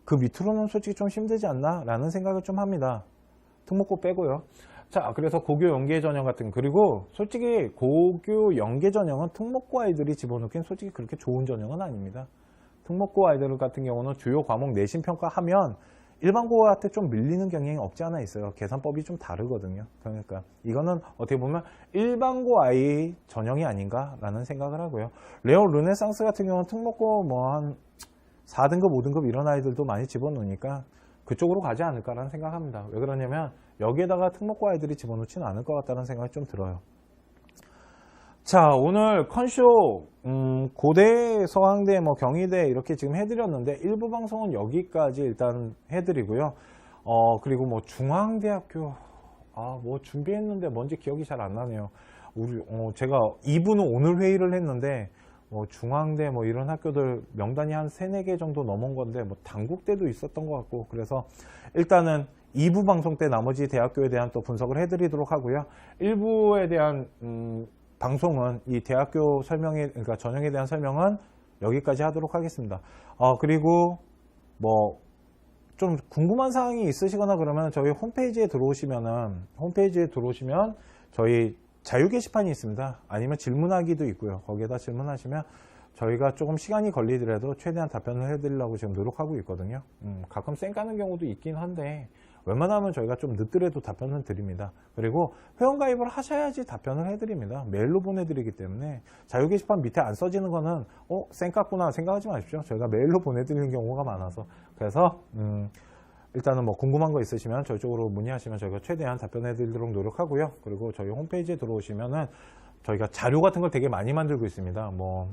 그 밑으로는 솔직히 좀 힘들지 않나 라는 생각을 좀 합니다. 특목고 빼고요. 자, 그래서 고교 연계 전형 같은, 그리고 솔직히 고교 연계 전형은 특목고 아이들이 집어넣긴 솔직히 그렇게 좋은 전형은 아닙니다. 특목고 아이들 같은 경우는 주요 과목 내신 평가하면 일반고한테 좀 밀리는 경향이 없지 않아 있어요. 계산법이 좀 다르거든요. 그러니까 이거는 어떻게 보면 일반고 아이 전형이 아닌가라는 생각을 하고요. 레오 르네상스 같은 경우는 특목고 뭐 한 4등급, 5등급 이런 아이들도 많이 집어넣으니까 그쪽으로 가지 않을까라는 생각합니다. 왜 그러냐면 여기에다가 특목고 아이들이 집어넣지는 않을 것 같다는 생각이 좀 들어요. 자, 오늘 컨쇼 고대, 서강대, 뭐 경희대 이렇게 지금 해드렸는데, 일부 방송은 여기까지 일단 해드리고요. 그리고 뭐 중앙대학교, 뭐 준비했는데 뭔지 기억이 잘 안 나네요. 제가 2부는 오늘 회의를 했는데, 뭐 중앙대 뭐 이런 학교들 명단이 한 3, 4개 정도 넘은 건데, 뭐 단국대도 있었던 것 같고, 그래서 일단은 2부 방송 때 나머지 대학교에 대한 또 분석을 해드리도록 하고요. 1부에 대한 방송은 이 대학교 그러니까 전형에 대한 설명은 여기까지 하도록 하겠습니다. 그리고 뭐 좀 궁금한 사항이 있으시거나 그러면 저희 홈페이지에 들어오시면 저희 자유 게시판이 있습니다. 아니면 질문하기도 있고요. 거기에다 질문하시면 저희가 조금 시간이 걸리더라도 최대한 답변을 해드리려고 지금 노력하고 있거든요. 가끔 쌩 까는 경우도 있긴 한데 웬만하면 저희가 좀 늦더라도 답변을 드립니다. 그리고 회원가입을 하셔야지 답변을 해드립니다. 메일로 보내드리기 때문에 자유 게시판 밑에 안 써지는 거는 쌩 깠구나 생각하지 마십시오. 저희가 메일로 보내드리는 경우가 많아서. 그래서 일단은 뭐 궁금한 거 있으시면 저희 쪽으로 문의하시면 저희가 최대한 답변해 드리도록 노력하고요. 그리고 저희 홈페이지에 들어오시면은 저희가 자료 같은 걸 되게 많이 만들고 있습니다. 뭐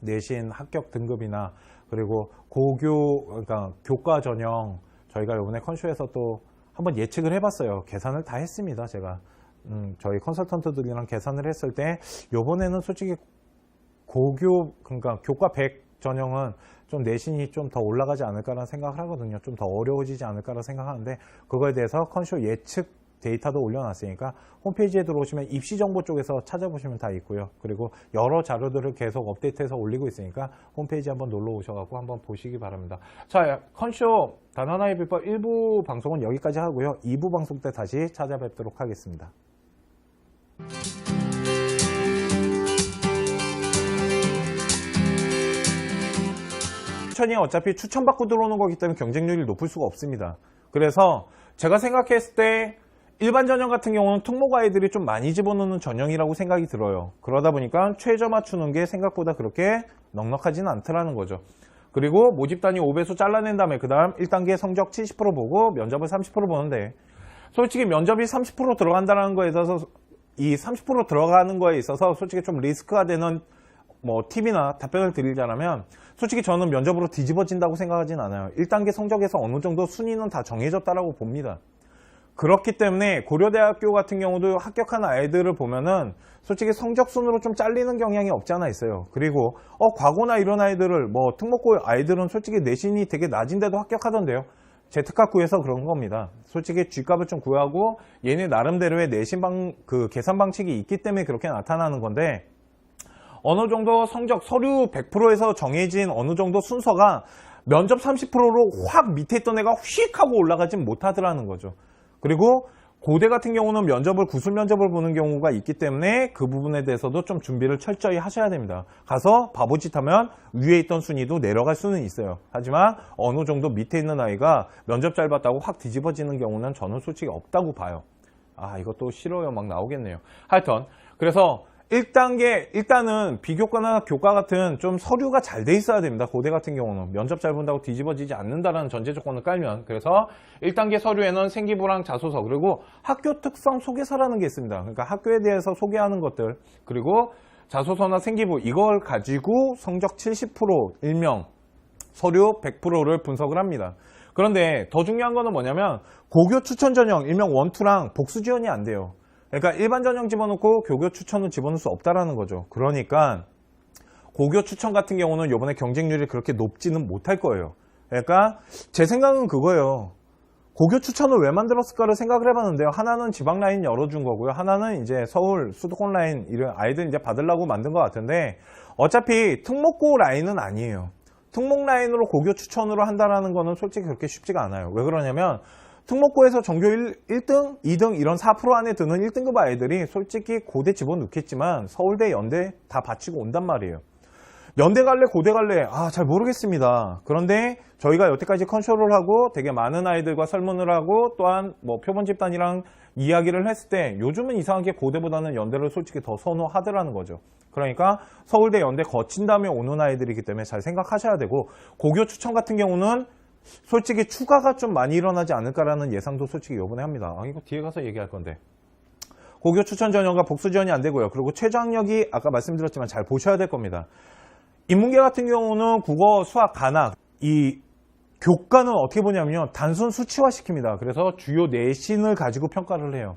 내신 합격 등급이나, 그리고 그러니까 교과 전형, 저희가 이번에 컨쇼에서 또 한번 예측을 해봤어요. 계산을 다 했습니다. 제가 저희 컨설턴트들이랑 계산을 했을 때 이번에는 솔직히 그러니까 교과 100 전형은 좀 내신이 좀 더 올라가지 않을까라는 생각을 하거든요. 좀 더 어려워지지 않을까라는 생각하는데, 그거에 대해서 컨쇼 예측 데이터도 올려놨으니까 홈페이지에 들어오시면 입시 정보 쪽에서 찾아보시면 다 있고요. 그리고 여러 자료들을 계속 업데이트해서 올리고 있으니까 홈페이지 한번 놀러 오셔가지고 한번 보시기 바랍니다. 자, 컨쇼 단하나의 비법 1부 방송은 여기까지 하고요. 2부 방송 때 다시 찾아뵙도록 하겠습니다. 추천이 어차피 추천받고 들어오는 거기 때문에 경쟁률이 높을 수가 없습니다. 그래서 제가 생각했을 때 일반 전형 같은 경우는 특목 아이들이 좀 많이 집어넣는 전형이라고 생각이 들어요. 그러다 보니까 최저 맞추는 게 생각보다 그렇게 넉넉하지는 않더라는 거죠. 그리고 모집 단위 5배수 잘라낸 다음에 그 다음 1단계 성적 70% 보고 면접을 30% 보는데, 솔직히 면접이 30% 들어간다는 거에 있어서, 이 30% 들어가는 거에 있어서 솔직히 좀 리스크가 되는 뭐 팁이나 답변을 드리자면, 솔직히 저는 면접으로 뒤집어진다고 생각하진 않아요. 1단계 성적에서 어느 정도 순위는 다 정해졌다라고 봅니다. 그렇기 때문에 고려대학교 같은 경우도 합격한 아이들을 보면은 솔직히 성적 순으로 좀 잘리는 경향이 없지 않아 있어요. 그리고 과거나 이런 아이들을, 뭐 특목고 아이들은 솔직히 내신이 되게 낮은데도 합격하던데요. Z값 구해서 그런 겁니다. 솔직히 G값을 좀 구하고 얘네 나름대로의 내신 계산 방식이 있기 때문에 그렇게 나타나는 건데, 어느 정도 성적 서류 100%에서 정해진 어느 정도 순서가 면접 30%로 확 밑에 있던 애가 휙 하고 올라가진 못하더라는 거죠. 그리고 고대 같은 경우는 구술 면접을 보는 경우가 있기 때문에 그 부분에 대해서도 좀 준비를 철저히 하셔야 됩니다. 가서 바보짓 하면 위에 있던 순위도 내려갈 수는 있어요. 하지만 어느 정도 밑에 있는 아이가 면접 잘 봤다고 확 뒤집어지는 경우는 저는 솔직히 없다고 봐요. 이것도 싫어요 막 나오겠네요. 하여튼 그래서 일단은 비교과나 교과 같은 좀 서류가 잘 돼 있어야 됩니다. 고대 같은 경우는 면접 잘 본다고 뒤집어지지 않는다라는 전제 조건을 깔면, 그래서 1단계 서류에는 생기부랑 자소서, 그리고 학교 특성 소개서라는 게 있습니다. 그러니까 학교에 대해서 소개하는 것들, 그리고 자소서나 생기부, 이걸 가지고 성적 70%, 일명 서류 100%를 분석을 합니다. 그런데 더 중요한 거는 뭐냐면 고교 추천 전형, 일명 1, 2랑 복수 지원이 안 돼요. 그러니까 일반 전형 집어넣고 교교 추천은 집어넣을 수 없다라는 거죠. 그러니까 고교 추천 같은 경우는 이번에 경쟁률이 그렇게 높지는 못할 거예요. 그러니까 제 생각은 그거예요. 고교 추천을 왜 만들었을까를 생각을 해봤는데요. 하나는 지방 라인 열어준 거고요. 하나는 이제 서울 수도권 라인 이런 아이들 이제 받으려고 만든 것 같은데, 어차피 특목고 라인은 아니에요. 특목 라인으로 고교 추천으로 한다라는 거는 솔직히 그렇게 쉽지가 않아요. 왜 그러냐면 특목고에서 전교 1등, 2등 이런 4% 안에 드는 1등급 아이들이 솔직히 고대 집어넣겠지만 서울대, 연대 다 바치고 온단 말이에요. 연대 갈래, 고대 갈래? 잘 모르겠습니다. 그런데 저희가 여태까지 컨쇼를 하고 되게 많은 아이들과 설문을 하고 또한 뭐 표본 집단이랑 이야기를 했을 때 요즘은 이상하게 고대보다는 연대를 솔직히 더 선호하더라는 거죠. 그러니까 서울대, 연대 거친 다음에 오는 아이들이기 때문에 잘 생각하셔야 되고, 고교 추천 같은 경우는 솔직히 추가가 좀 많이 일어나지 않을까라는 예상도 솔직히 요번에 합니다. 이거 뒤에 가서 얘기할 건데. 고교 추천 전형과 복수 지원이 안 되고요. 그리고 최저학력이 아까 말씀드렸지만 잘 보셔야 될 겁니다. 인문계 같은 경우는 국어, 수학, 가나, 이 교과는 어떻게 보냐면요, 단순 수치화 시킵니다. 그래서 주요 내신을 가지고 평가를 해요.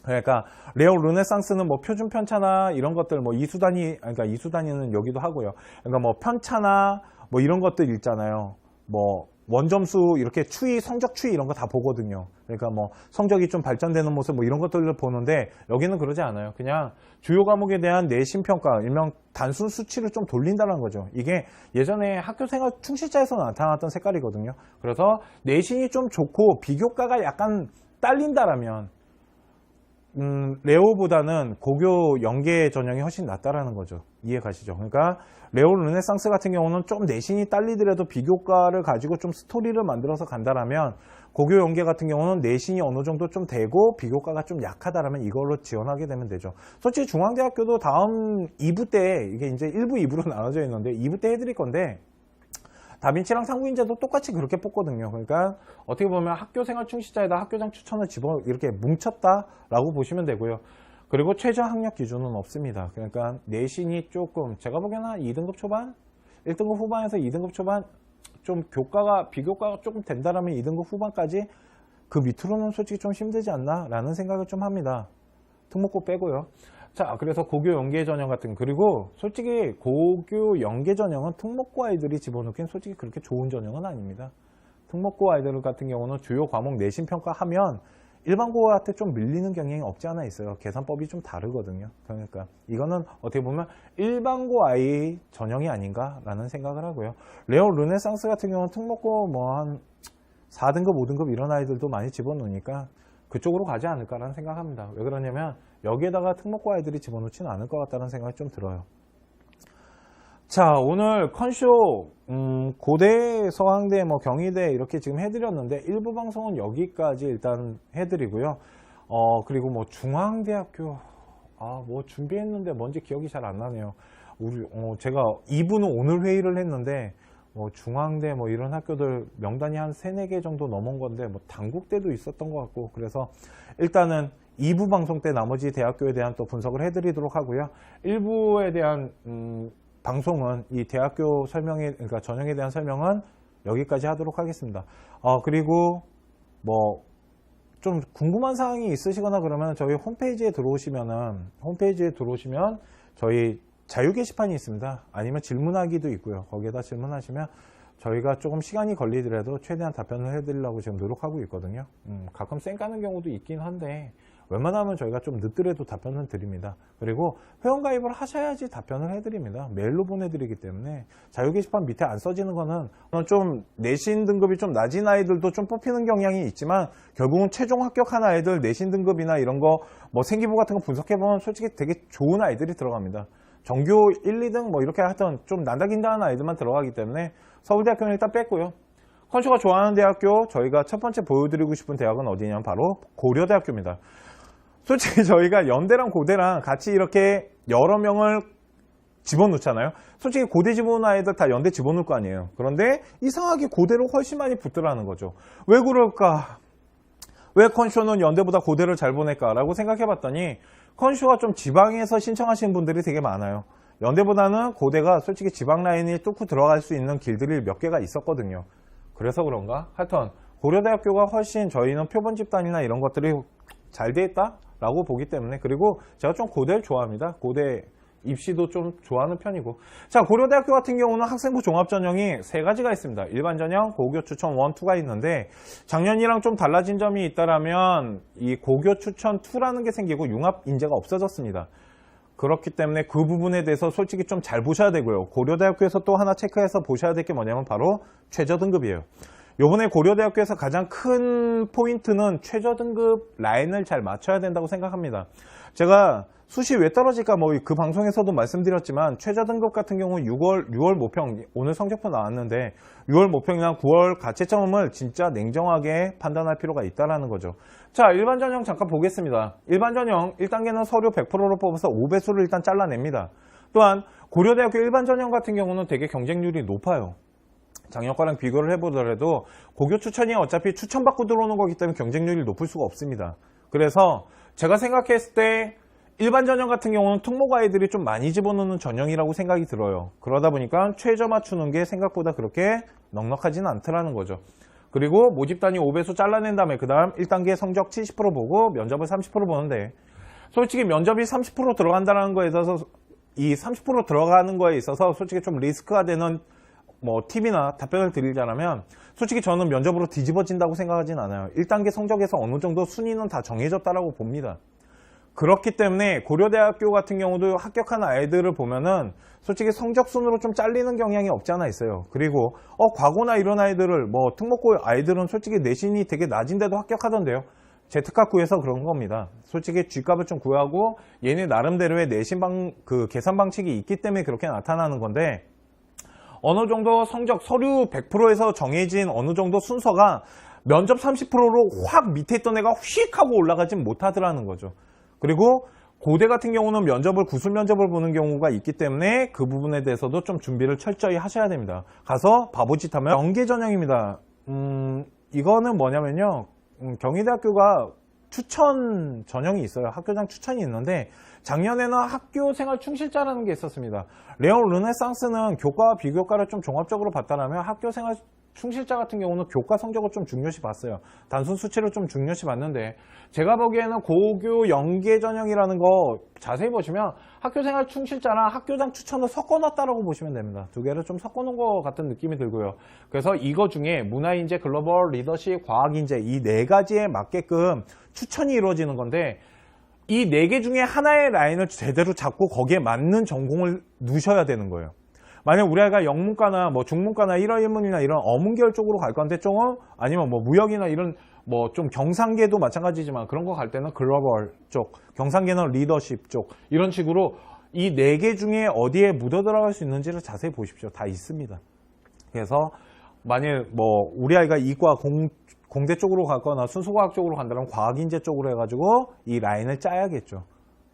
그러니까 레오 르네상스는 뭐 표준 편차나 이런 것들, 뭐 그러니까 이수단위는 여기도 하고요. 그러니까 뭐 편차나 뭐 이런 것들 있잖아요. 뭐 원점수 이렇게 추이, 성적 추이 이런 거 다 보거든요. 그러니까 뭐 성적이 좀 발전되는 모습 뭐 이런 것들을 보는데, 여기는 그러지 않아요. 그냥 주요 과목에 대한 내신 평가, 일명 단순 수치를 좀 돌린다는 거죠. 이게 예전에 학교생활 충실자에서 나타났던 색깔이거든요. 그래서 내신이 좀 좋고 비교과가 약간 딸린다라면 레오보다는 고교 연계 전형이 훨씬 낫다라는 거죠. 이해 가시죠? 그러니까 레오 르네상스 같은 경우는 좀 내신이 딸리더라도 비교과를 가지고 좀 스토리를 만들어서 간다라면, 고교 연계 같은 경우는 내신이 어느 정도 좀 되고 비교과가 좀 약하다라면 이걸로 지원하게 되면 되죠. 솔직히 중앙대학교도 다음 2부 때, 이게 이제 1부, 2부로 나눠져 있는데 2부 때 해드릴 건데, 다빈치랑 상부인재도 똑같이 그렇게 뽑거든요. 그러니까 어떻게 보면 학교생활 충실자에다 학교장 추천을 이렇게 뭉쳤다라고 보시면 되고요. 그리고 최저 학력 기준은 없습니다. 그러니까 내신이 조금, 제가 보기에는 한 2등급 초반? 1등급 후반에서 2등급 초반, 좀 비교과가 조금 된다라면 2등급 후반까지, 그 밑으로는 솔직히 좀 힘들지 않나 라는 생각을 좀 합니다. 특목고 빼고요. 자, 그래서 고교 연계 전형 같은, 그리고 솔직히 고교 연계 전형은 특목고 아이들이 집어넣기엔 솔직히 그렇게 좋은 전형은 아닙니다. 특목고 아이들 같은 경우는 주요 과목 내신 평가하면 일반고한테 좀 밀리는 경향이 없지 않아 있어요. 계산법이 좀 다르거든요. 그러니까 이거는 어떻게 보면 일반고 아이 전형이 아닌가라는 생각을 하고요. 레오 르네상스 같은 경우는 특목고 뭐 한 4등급, 5등급 이런 아이들도 많이 집어넣으니까 그쪽으로 가지 않을까라는 생각합니다. 왜 그러냐면 여기에다가 특목고 아이들이 집어넣지는 않을 것 같다는 생각이 좀 들어요. 자, 오늘 컨쇼 고대, 서강대, 뭐 경희대 이렇게 지금 해드렸는데, 일부 방송은 여기까지 일단 해드리고요. 그리고 뭐 중앙대학교 뭐 준비했는데 뭔지 기억이 잘 안 나네요. 제가 2부는 오늘 회의를 했는데, 뭐 중앙대 뭐 이런 학교들 명단이 한 3, 4개 정도 넘은 건데, 뭐 단국대도 있었던 것 같고, 그래서 일단은 2부 방송 때 나머지 대학교에 대한 또 분석을 해드리도록 하고요. 1부에 대한 방송은 이 대학교 그러니까 전형에 대한 설명은 여기까지 하도록 하겠습니다. 그리고 뭐 좀 궁금한 사항이 있으시거나 그러면 저희 홈페이지에 들어오시면 저희 자유 게시판이 있습니다. 아니면 질문하기도 있고요. 거기에다 질문하시면 저희가 조금 시간이 걸리더라도 최대한 답변을 해드리려고 지금 노력하고 있거든요. 가끔 쌩 까는 경우도 있긴 한데 웬만하면 저희가 좀 늦더라도 답변을 드립니다. 그리고 회원가입을 하셔야지 답변을 해드립니다. 메일로 보내드리기 때문에 자유 게시판 밑에 안 써지는 거는 좀 내신 등급이 좀 낮은 아이들도 좀 뽑히는 경향이 있지만, 결국은 최종 합격한 아이들 내신 등급이나 이런 거 뭐 생기부 같은 거 분석해보면 솔직히 되게 좋은 아이들이 들어갑니다. 전교 1, 2등 뭐 이렇게 하던 좀 난다긴다한 아이들만 들어가기 때문에 서울대학교는 일단 뺐고요. 컨쇼가 좋아하는 대학교, 저희가 첫 번째 보여드리고 싶은 대학은 어디냐면 바로 고려대학교입니다. 솔직히 저희가 연대랑 고대랑 같이 이렇게 여러 명을 집어넣잖아요. 솔직히 고대 집어넣은 아이들 다 연대 집어넣을 거 아니에요. 그런데 이상하게 고대로 훨씬 많이 붙더라는 거죠. 왜 그럴까? 왜 컨쇼는 연대보다 고대를 잘 보낼까라고 생각해 봤더니 컨쇼가 좀 지방에서 신청하시는 분들이 되게 많아요. 연대보다는 고대가 솔직히 지방 라인이 뚫고 들어갈 수 있는 길들이 몇 개가 있었거든요. 그래서 그런가? 하여튼 고려대학교가 훨씬 저희는 표본 집단이나 이런 것들이 잘 돼 있다라고 보기 때문에, 그리고 제가 좀 고대를 좋아합니다. 고대 입시도 좀 좋아하는 편이고. 자, 고려대학교 같은 경우는 학생부 종합전형이 3가지가 있습니다. 일반전형, 고교 추천 1, 2가 있는데 작년이랑 좀 달라진 점이 있다라면 이 고교 추천 2라는 게 생기고 융합 인재가 없어졌습니다. 그렇기 때문에 그 부분에 대해서 솔직히 좀 잘 보셔야 되고요. 고려대학교에서 또 하나 체크해서 보셔야 될 게 뭐냐면 바로 최저등급이에요. 요번에 고려대학교에서 가장 큰 포인트는 최저등급 라인을 잘 맞춰야 된다고 생각합니다. 제가 수시 왜 떨어질까 뭐 그 방송에서도 말씀드렸지만 최저등급 같은 경우는 6월 모평, 오늘 성적표 나왔는데 6월 모평이나 9월 가채점을 진짜 냉정하게 판단할 필요가 있다는 거죠. 자, 일반전형 잠깐 보겠습니다. 일반전형 1단계는 서류 100%로 뽑아서 5배수를 일단 잘라냅니다. 또한 고려대학교 일반전형 같은 경우는 되게 경쟁률이 높아요. 작년과랑 비교를 해보더라도 고교 추천이 어차피 추천받고 들어오는 거기 때문에 경쟁률이 높을 수가 없습니다. 그래서 제가 생각했을 때 일반 전형 같은 경우는 특목 아이들이 좀 많이 집어넣는 전형이라고 생각이 들어요. 그러다 보니까 최저 맞추는 게 생각보다 그렇게 넉넉하지는 않더라는 거죠. 그리고 모집 단위 5배수 잘라낸 다음에 그 다음 1단계 성적 70% 보고 면접을 30% 보는데, 솔직히 면접이 30% 들어간다는 거에 있어서 이 30% 들어가는 거에 있어서 솔직히 좀 리스크가 되는 뭐 팁이나 답변을 드리자면, 솔직히 저는 면접으로 뒤집어진다고 생각하진 않아요. 1단계 성적에서 어느 정도 순위는 다 정해졌다라고 봅니다. 그렇기 때문에 고려대학교 같은 경우도 합격한 아이들을 보면은 솔직히 성적 순으로 좀 잘리는 경향이 없지 않아 있어요. 그리고 과거나 이런 아이들을 뭐 특목고 아이들은 솔직히 내신이 되게 낮은데도 합격하던데요. 제 특학 구해서 그런 겁니다. 솔직히 G값을 좀 구하고 얘네 나름대로의 내신 계산 방식이 있기 때문에 그렇게 나타나는 건데, 어느 정도 성적 서류 100%에서 정해진 어느 정도 순서가 면접 30%로 확 밑에 있던 애가 휙 하고 올라가진 못하더라는 거죠. 그리고 고대 같은 경우는 구술 면접을 보는 경우가 있기 때문에 그 부분에 대해서도 좀 준비를 철저히 하셔야 됩니다. 가서 바보짓 하면 연계 전형입니다. 이거는 뭐냐면요, 경희대학교가 추천 전형이 있어요. 학교장 추천이 있는데 작년에는 학교 생활 충실자라는 게 있었습니다. 레온 르네상스는 교과와 비교과를 좀 종합적으로 봤다면 학교 생활 충실자 같은 경우는 교과 성적을 좀 중요시 봤어요. 단순 수치를 좀 중요시 봤는데, 제가 보기에는 고교 연계 전형이라는 거 자세히 보시면 학교생활 충실자랑 학교장 추천을 섞어놨다라고 보시면 됩니다. 두 개를 좀 섞어놓은 것 같은 느낌이 들고요. 그래서 이거 중에 문화인재, 글로벌, 리더십, 과학인재 이 4가지에 맞게끔 추천이 이루어지는 건데, 이 4개 중에 하나의 라인을 제대로 잡고 거기에 맞는 전공을 넣으셔야 되는 거예요. 만약 우리 아이가 영문과나 뭐 중문과나 일어일문이나 이런 어문계열 쪽으로 갈 건데 조금, 아니면 뭐 무역이나 이런 뭐 좀 경상계도 마찬가지지만 그런 거 갈 때는 글로벌 쪽, 경상계는 리더십 쪽, 이런 식으로 이 4개 중에 어디에 묻어 들어갈 수 있는지를 자세히 보십시오. 다 있습니다. 그래서 만약 뭐 우리 아이가 이과 공대 쪽으로 갔거나 순수과학 쪽으로 간다면 과학인재 쪽으로 해가지고 이 라인을 짜야겠죠.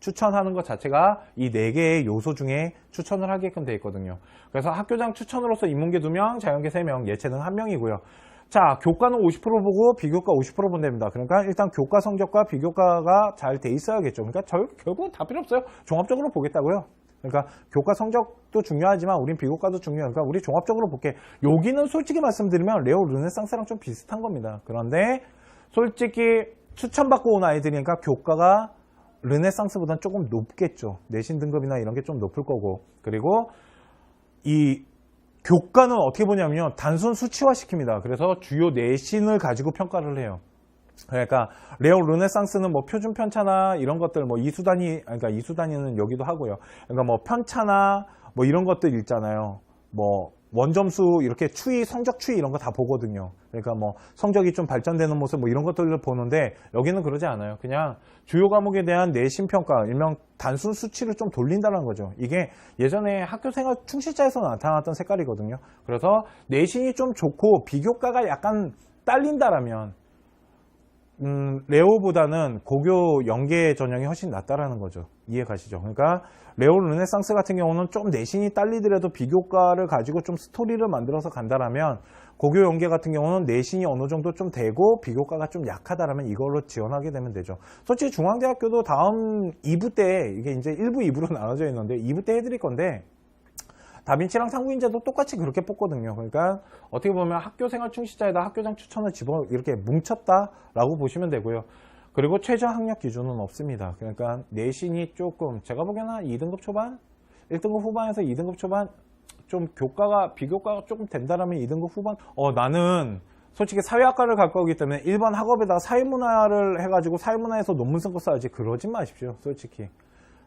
추천하는 것 자체가 이 4개의 요소 중에 추천을 하게끔 되어 있거든요. 그래서 학교장 추천으로서 인문계 2명, 자연계 3명, 예체능 1명이고요. 자, 교과는 50% 보고 비교과 50% 본답니다. 그러니까 일단 교과 성적과 비교과가 잘 돼 있어야겠죠. 그러니까 결국은 다 필요 없어요. 종합적으로 보겠다고요. 그러니까 교과 성적도 중요하지만 우린 비교과도 중요하니까 우리 종합적으로 볼게. 여기는 솔직히 말씀드리면 레오 르네상스랑 좀 비슷한 겁니다. 그런데 솔직히 추천받고 온 아이들이니까 교과가 르네상스보다는 조금 높겠죠. 내신 등급이나 이런 게 좀 높을 거고. 그리고 이 교과는 어떻게 보냐면요, 단순 수치화 시킵니다. 그래서 주요 내신을 가지고 평가를 해요. 그러니까 레오 르네상스는 뭐 표준 편차나 이런 것들, 뭐 그러니까 이수단위는 여기도 하고요. 그러니까 뭐 편차나 뭐 이런 것들 있잖아요. 뭐 원점수 이렇게 성적 추이 이런 거 다 보거든요. 그러니까 뭐 성적이 좀 발전되는 모습 뭐 이런 것들을 보는데, 여기는 그러지 않아요. 그냥 주요 과목에 대한 내신 평가, 일명 단순 수치를 좀 돌린다는 거죠. 이게 예전에 학교생활 충실자에서 나타났던 색깔이거든요. 그래서 내신이 좀 좋고 비교과가 약간 딸린다라면 레오보다는 고교 연계 전형이 훨씬 낫다라는 거죠. 이해 가시죠? 그러니까 레오 르네상스 같은 경우는 좀 내신이 딸리더라도 비교과를 가지고 좀 스토리를 만들어서 간다라면, 고교 연계 같은 경우는 내신이 어느 정도 좀 되고 비교과가 좀 약하다라면 이걸로 지원하게 되면 되죠. 솔직히 중앙대학교도 다음 2부 때, 이게 이제 1부, 2부로 나눠져 있는데 2부 때 해드릴 건데, 다빈치랑 상부인재도 똑같이 그렇게 뽑거든요. 그러니까 어떻게 보면 학교생활 충실자에다 학교장 추천을 이렇게 뭉쳤다라고 보시면 되고요. 그리고 최저 학력 기준은 없습니다. 그러니까 내신이 조금, 제가 보기에는 한 2등급 초반? 1등급 후반에서 2등급 초반? 좀 비교과가 조금 된다라면 2등급 후반? 나는 솔직히 사회학과를 갈 거기 때문에 일반 학업에다가 사회문화를 해가지고 사회문화에서 논문 쓴 거 써야지, 그러지 마십시오. 솔직히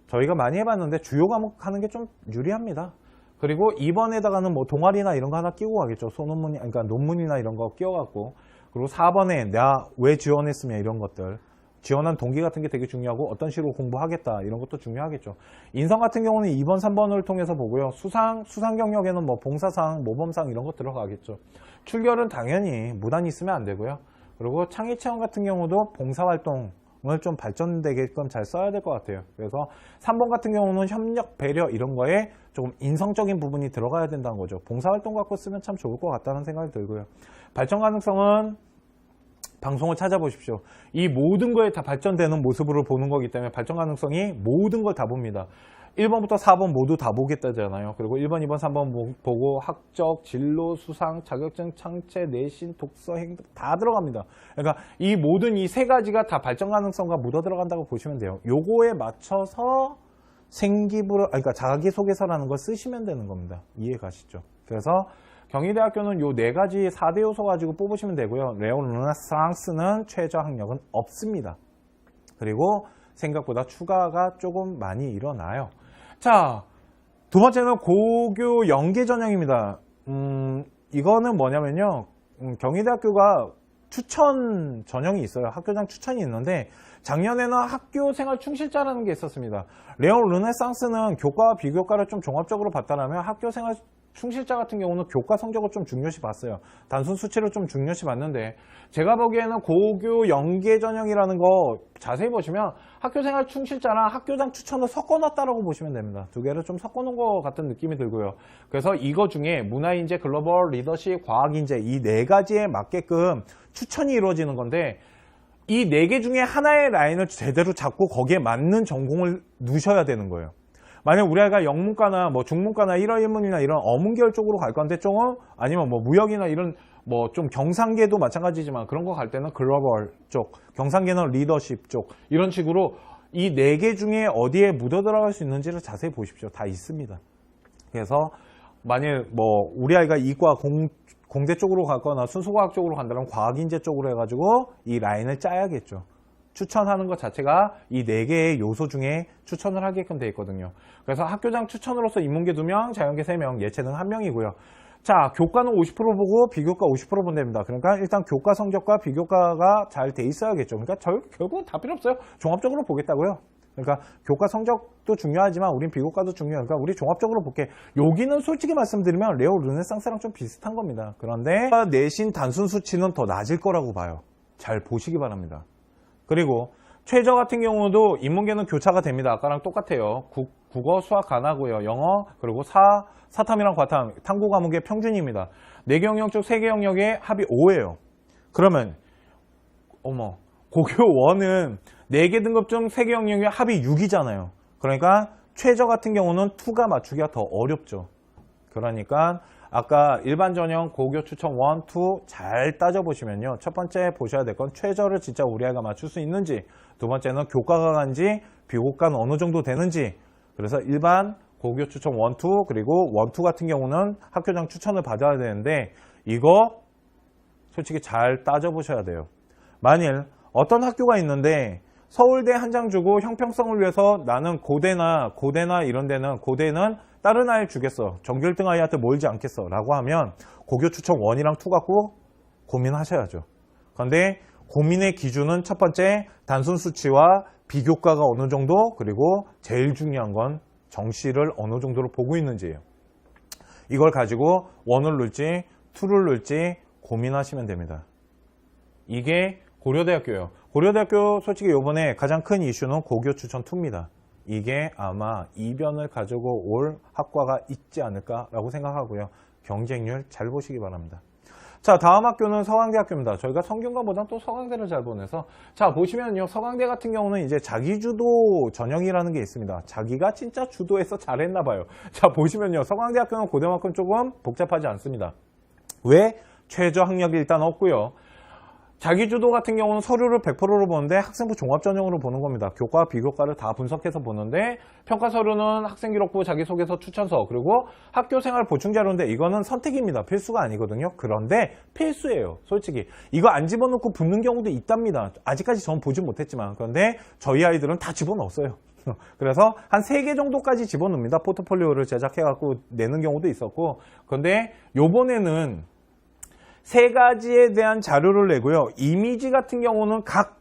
저희가 많이 해봤는데 주요 과목 하는 게 좀 유리합니다. 그리고 2번에다가는 뭐 동아리나 이런 거 하나 끼고 가겠죠. 소논문이, 그러니까 논문이나 이런 거 끼워갖고. 그리고 4번에 내가 왜 지원했으며 이런 것들. 지원한 동기 같은 게 되게 중요하고, 어떤 식으로 공부하겠다 이런 것도 중요하겠죠. 인성 같은 경우는 2번, 3번을 통해서 보고요. 수상 경력에는 뭐 봉사상, 모범상 이런 거 들어가겠죠. 출결은 당연히 무단히 있으면 안 되고요. 그리고 창의 체험 같은 경우도 봉사활동 을 좀 발전되게끔 잘 써야 될 것 같아요. 그래서 3번 같은 경우는 협력, 배려 이런 거에 조금 인성적인 부분이 들어가야 된다는 거죠. 봉사활동 갖고 쓰면 참 좋을 것 같다는 생각이 들고요. 발전 가능성은 방송을 찾아보십시오. 이 모든 거에 다 발전되는 모습으로 보는 거기 때문에 발전 가능성이 모든 걸 다 봅니다. 1번부터 4번 모두 다 보겠다잖아요. 그리고 1번, 2번, 3번 보고 학적, 진로, 수상, 자격증, 창체, 내신, 독서, 행동 다 들어갑니다. 그러니까 이 모든 이 세 가지가 다 발전 가능성과 묻어 들어간다고 보시면 돼요. 요거에 맞춰서 그러니까 자기소개서라는 걸 쓰시면 되는 겁니다. 이해 가시죠? 그래서 경희대학교는 요 네 가지 4대 요소 가지고 뽑으시면 되고요. 레오 르네상스는 최저 학력은 없습니다. 그리고 생각보다 추가가 조금 많이 일어나요. 자, 두 번째는 고교 연계 전형입니다. 이거는 뭐냐면요. 경희대학교가 추천 전형이 있어요. 학교장 추천이 있는데, 작년에는 학교 생활 충실자라는 게 있었습니다. 레오 르네상스는 교과와 비교과를 좀 종합적으로 봤다면, 학교 생활 충실자 같은 경우는 교과 성적을 좀 중요시 봤어요. 단순 수치를 좀 중요시 봤는데, 제가 보기에는 고교 연계 전형이라는 거 자세히 보시면 학교생활 충실자랑 학교장 추천을 섞어놨다라고 보시면 됩니다. 두 개를 좀 섞어놓은 것 같은 느낌이 들고요. 그래서 이거 중에 문화인재, 글로벌, 리더십, 과학인재 이 네 가지에 맞게끔 추천이 이루어지는 건데, 이 네 개 중에 하나의 라인을 제대로 잡고 거기에 맞는 전공을 넣으셔야 되는 거예요. 만약 우리 아이가 영문과나 뭐 중문과나 일어일문이나 이런 어문계열 쪽으로 갈 건데, 조금 아니면 뭐 무역이나 이런 뭐 좀 경상계도 마찬가지지만 그런 거 갈 때는 글로벌 쪽, 경상계는 리더십 쪽, 이런 식으로 이 네 개 중에 어디에 묻어 들어갈 수 있는지를 자세히 보십시오. 다 있습니다. 그래서 만약 뭐 우리 아이가 이과 공대 쪽으로 갔거나 순수과학 쪽으로 간다면 과학인재 쪽으로 해가지고 이 라인을 짜야겠죠. 추천하는 것 자체가 이 네 개의 요소 중에 추천을 하게끔 되어 있거든요. 그래서 학교장 추천으로서 인문계 2명, 자연계 3명, 예체능 1명이고요. 자, 교과는 50% 보고 비교과 50% 본답니다. 그러니까 일단 교과 성적과 비교과가 잘 돼 있어야겠죠. 그러니까 결국은 다 필요 없어요. 종합적으로 보겠다고요. 그러니까 교과 성적도 중요하지만 우린 비교과도 중요해요. 그러니까 우리 종합적으로 볼게. 여기는 솔직히 말씀드리면 레오 르네상스랑 좀 비슷한 겁니다. 그런데 내신 단순 수치는 더 낮을 거라고 봐요. 잘 보시기 바랍니다. 그리고 최저 같은 경우도 인문계는 교차가 됩니다. 아까랑 똑같아요. 국어, 수학 안 하고요. 영어, 그리고 사탐이랑 과탐, 탐구 과목의 평균입니다. 4개 영역 중 3개 영역의 합이 5예요. 그러면 고교 1은 4개 등급 중 3개 영역의 합이 6이잖아요. 그러니까 최저 같은 경우는 2가 맞추기가 더 어렵죠. 그러니까 아까 일반 전형 고교 추천 1, 2 잘 따져보시면요. 첫 번째 보셔야 될 건 최저를 진짜 우리 아이가 맞출 수 있는지, 두 번째는 교과가 간지, 비교과는 어느 정도 되는지. 그래서 일반 고교 추천 1, 2 그리고 1, 2 같은 경우는 학교장 추천을 받아야 되는데, 이거 솔직히 잘 따져보셔야 돼요. 만일 어떤 학교가 있는데 서울대 한 장 주고 형평성을 위해서 나는 고대나 이런 데는 고대는 다른 아이 주겠어. 전교 1등 아이한테 몰지 않겠어. 라고 하면 고교 추천 1이랑 2 갖고 고민하셔야죠. 그런데 고민의 기준은 첫 번째 단순 수치와 비교과가 어느 정도, 그리고 제일 중요한 건 정시를 어느 정도로 보고 있는지예요. 이걸 가지고 1을 넣을지 2를 넣을지 고민하시면 됩니다. 이게 고려대학교예요. 고려대학교 솔직히 요번에 가장 큰 이슈는 고교 추천 2입니다. 이게 아마 이변을 가지고 올 학과가 있지 않을까라고 생각하고요. 경쟁률 잘 보시기 바랍니다. 자, 다음 학교는 서강대학교입니다. 저희가 성균관보다 또 서강대를 잘 보내서 자, 보시면요. 서강대 같은 경우는 이제 자기주도 전형이라는 게 있습니다. 자기가 진짜 주도해서 잘했나 봐요. 자, 보시면요. 서강대학교는 고대만큼 조금 복잡하지 않습니다. 왜? 최저 학력이 일단 없고요. 자기주도 같은 경우는 서류를 100%로 보는데 학생부 종합전형으로 보는 겁니다. 교과, 비교과를 다 분석해서 보는데 평가 서류는 학생기록부, 자기소개서, 추천서 그리고 학교생활 보충자료인데 이거는 선택입니다. 필수가 아니거든요. 그런데 필수예요. 솔직히 이거 안 집어넣고 붙는 경우도 있답니다. 아직까지 전 보진 못했지만 그런데 저희 아이들은 다 집어넣었어요. 그래서 한 3개 정도까지 집어넣습니다. 포트폴리오를 제작해갖고 내는 경우도 있었고 그런데 요번에는 3가지에 대한 자료를 내고요. 이미지 같은 경우는 각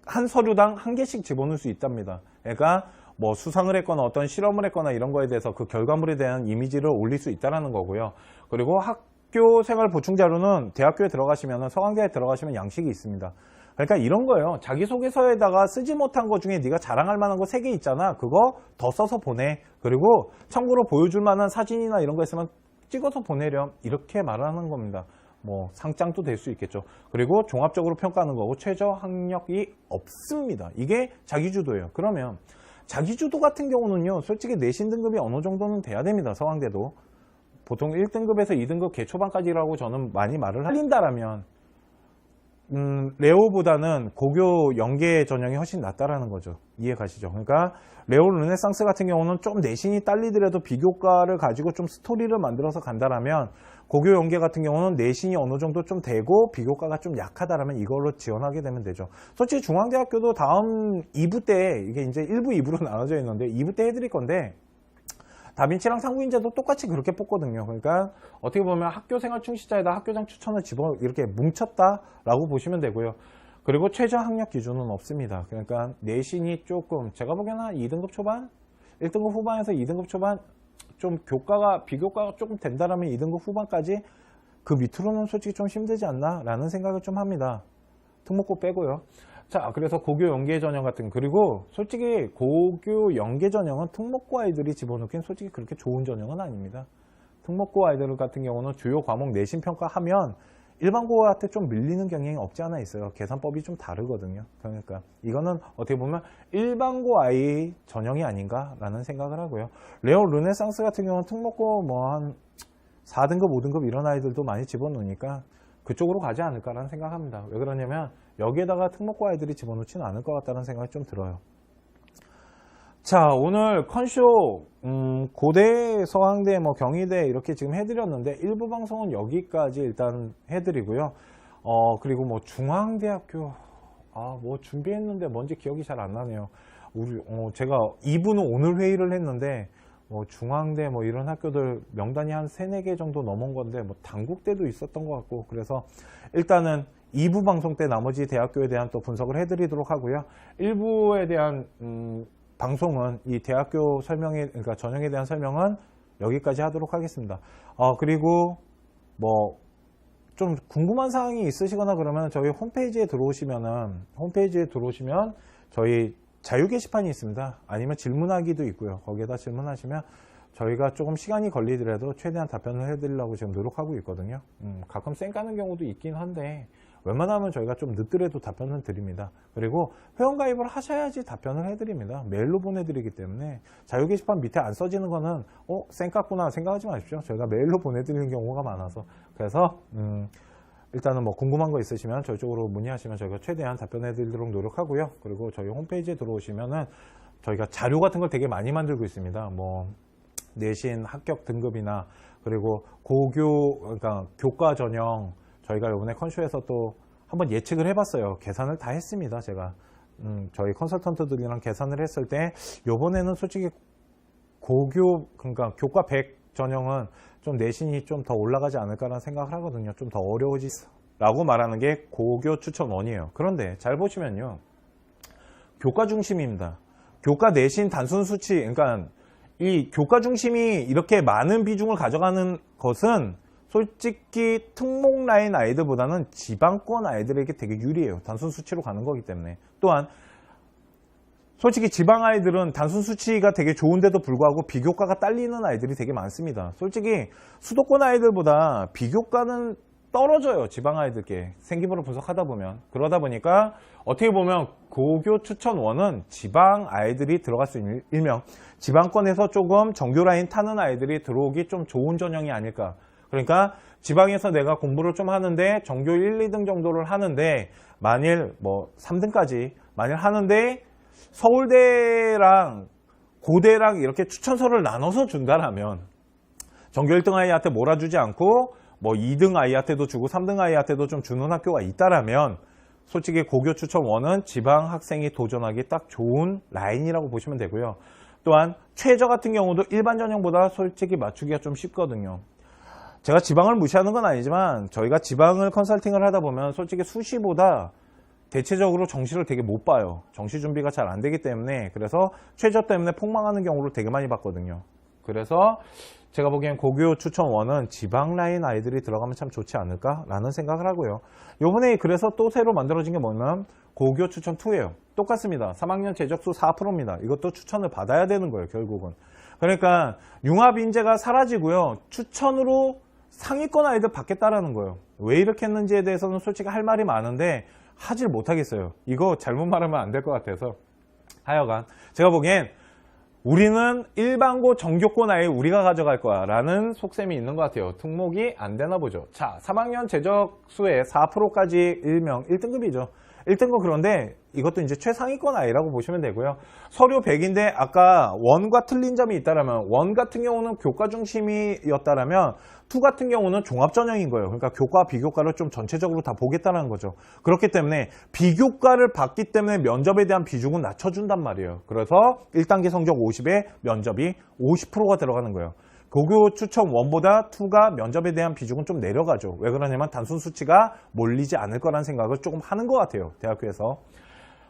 한 서류당 1개씩 집어넣을 수 있답니다. 그러니까 뭐 수상을 했거나 어떤 실험을 했거나 이런 거에 대해서 그 결과물에 대한 이미지를 올릴 수 있다는 거고요. 그리고 학교 생활 보충 자료는 대학교에 들어가시면 서강대에 들어가시면 양식이 있습니다. 그러니까 이런 거예요. 자기소개서에다가 쓰지 못한 것 중에 네가 자랑할 만한 거 3개 있잖아. 그거 더 써서 보내. 그리고 참고로 보여줄 만한 사진이나 이런 거 있으면 찍어서 보내렴. 이렇게 말하는 겁니다. 뭐 상장도 될 수 있겠죠. 그리고 종합적으로 평가하는 거고 최저 학력이 없습니다. 이게 자기주도예요. 그러면 자기주도 같은 경우는요. 솔직히 내신 등급이 어느 정도는 돼야 됩니다. 서강대도. 보통 1등급에서 2등급 개초반까지라고 저는 많이 말을 하린다라면 레오보다는 고교 연계 전형이 훨씬 낫다라는 거죠. 이해 가시죠? 그러니까 레오 르네상스 같은 경우는 좀 내신이 딸리더라도 비교과를 가지고 좀 스토리를 만들어서 간다라면 고교 연계 같은 경우는 내신이 어느 정도 좀 되고 비교과가 좀 약하다라면 이걸로 지원하게 되면 되죠. 솔직히 중앙대학교도 다음 2부 때 이게 이제 1부, 2부로 나눠져 있는데 2부 때 해드릴 건데 다빈치랑 상부인재도 똑같이 그렇게 뽑거든요. 그러니까 어떻게 보면 학교생활 충실자에다 학교장 추천을 집어 이렇게 뭉쳤다라고 보시면 되고요. 그리고 최저 학력 기준은 없습니다. 그러니까 내신이 조금 제가 보기에는 한 2등급 초반, 1등급 후반에서 2등급 초반 좀 교과가 비교과가 조금 된다라면 2등급 후반까지 그 밑으로는 솔직히 좀 힘들지 않나 라는 생각을 좀 합니다. 특목고 빼고요. 자, 그래서 고교 연계 전형 같은 그리고 솔직히 고교 연계 전형은 특목고 아이들이 집어넣긴 솔직히 그렇게 좋은 전형은 아닙니다. 특목고 아이들 같은 경우는 주요 과목 내신 평가하면 일반고한테 좀 밀리는 경향이 없지 않아 있어요. 계산법이 좀 다르거든요. 그러니까 이거는 어떻게 보면 일반고 아이 전형이 아닌가라는 생각을 하고요. 레오 르네상스 같은 경우는 특목고 뭐 한 4등급, 5등급 이런 아이들도 많이 집어넣으니까 그쪽으로 가지 않을까라는 생각합니다. 왜 그러냐면 여기에다가 특목고 아이들이 집어넣지는 않을 것 같다는 생각이 좀 들어요. 자, 오늘 컨쇼 고대, 서강대, 뭐 경희대 이렇게 지금 해드렸는데 일부 방송은 여기까지 일단 해드리고요. 그리고 뭐 중앙대학교 뭐 준비했는데 뭔지 기억이 잘 안 나네요. 제가 2부는 오늘 회의를 했는데 뭐 중앙대 뭐 이런 학교들 명단이 한 3, 4개 정도 넘은 건데 뭐 단국대도 있었던 것 같고 그래서 일단은 2부 방송 때 나머지 대학교에 대한 또 분석을 해드리도록 하고요. 1부에 대한 방송은 이 대학교 설명에 그러니까 전형에 대한 설명은 여기까지 하도록 하겠습니다. 그리고 뭐 좀 궁금한 사항이 있으시거나 그러면 저희 홈페이지에 들어오시면 저희 자유 게시판이 있습니다. 아니면 질문하기도 있고요. 거기에다 질문하시면 저희가 조금 시간이 걸리더라도 최대한 답변을 해드리려고 지금 노력하고 있거든요. 가끔 쌩 까는 경우도 있긴 한데 웬만하면 저희가 좀 늦더라도 답변을 드립니다. 그리고 회원가입을 하셔야지 답변을 해드립니다. 메일로 보내드리기 때문에 자유 게시판 밑에 안 써지는 거는 쌩 깠구나 생각하지 마십시오. 저희가 메일로 보내드리는 경우가 많아서 그래서 일단은 뭐 궁금한 거 있으시면 저희 쪽으로 문의하시면 저희가 최대한 답변해 드리도록 노력하고요. 그리고 저희 홈페이지에 들어오시면은 저희가 자료 같은 걸 되게 많이 만들고 있습니다. 뭐 내신 합격 등급이나 그리고 고교 그러니까 교과 전형 저희가 이번에 컨쇼에서 또 한번 예측을 해봤어요. 계산을 다 했습니다. 제가 저희 컨설턴트들이랑 계산을 했을 때 이번에는 솔직히 고교 그러니까 교과 100 전형은 좀 내신이 좀 더 올라가지 않을까라는 생각을 하거든요. 좀 더 어려워지라고 말하는 게 고교 추천 1이에요. 그런데 잘 보시면요. 교과 중심입니다. 교과 내신 단순 수치, 그러니까 이 교과 중심이 이렇게 많은 비중을 가져가는 것은 솔직히 특목 라인 아이들보다는 지방권 아이들에게 되게 유리해요. 단순 수치로 가는 거기 때문에. 또한 솔직히 지방 아이들은 단순 수치가 되게 좋은데도 불구하고 비교과가 딸리는 아이들이 되게 많습니다. 솔직히 수도권 아이들보다 비교과는 떨어져요. 지방 아이들께 생기부를 분석하다 보면. 그러다 보니까 어떻게 보면 고교 추천원은 지방 아이들이 들어갈 수 있는, 일명 지방권에서 조금 정교 라인 타는 아이들이 들어오기 좀 좋은 전형이 아닐까. 그러니까 지방에서 내가 공부를 좀 하는데 정교 1, 2등 정도를 하는데 만일 뭐 3등까지 만일 하는데 서울대랑 고대랑 이렇게 추천서를 나눠서 준다라면 전교 1등 아이한테 몰아주지 않고 뭐 2등 아이한테도 주고 3등 아이한테도 좀 주는 학교가 있다라면 솔직히 고교 추천원은 지방 학생이 도전하기 딱 좋은 라인이라고 보시면 되고요. 또한 최저 같은 경우도 일반 전형보다 솔직히 맞추기가 좀 쉽거든요. 제가 지방을 무시하는 건 아니지만 저희가 지방을 컨설팅을 하다 보면 솔직히 수시보다 대체적으로 정시를 되게 못 봐요. 정시 준비가 잘 안 되기 때문에. 그래서 최저 때문에 폭망하는 경우를 되게 많이 봤거든요. 그래서 제가 보기엔 고교 추천원은 지방 라인 아이들이 들어가면 참 좋지 않을까라는 생각을 하고요. 요번에 그래서 또 새로 만들어진 게 뭐냐면 고교 추천 2예요. 똑같습니다. 3학년 재적수 4%입니다. 이것도 추천을 받아야 되는 거예요, 결국은. 그러니까 융합 인재가 사라지고요. 추천으로 상위권 아이들 받겠다라는 거예요. 왜 이렇게 했는지에 대해서는 솔직히 할 말이 많은데 하질 못하겠어요. 이거 잘못 말하면 안 될 것 같아서. 하여간 제가 보기엔 우리는 일반고 정교권 아이 우리가 가져갈 거야 라는 속셈이 있는 것 같아요. 특목이 안 되나 보죠. 자, 3학년 재적수의 4%까지 일명 1등급이죠. 1등급. 그런데 이것도 이제 최상위권 아이라고 보시면 되고요. 서류 100인데 아까 원과 틀린 점이 있다라면 원 같은 경우는 교과 중심이었다라면 2 같은 경우는 종합 전형인 거예요. 그러니까 교과 비교과를 좀 전체적으로 다 보겠다는 거죠. 그렇기 때문에 비교과를 봤기 때문에 면접에 대한 비중은 낮춰준단 말이에요. 그래서 1단계 성적 50에 면접이 50%가 들어가는 거예요. 고교 추천 1보다 2가 면접에 대한 비중은 좀 내려가죠. 왜 그러냐면 단순 수치가 몰리지 않을 거라는 생각을 조금 하는 것 같아요. 대학교에서.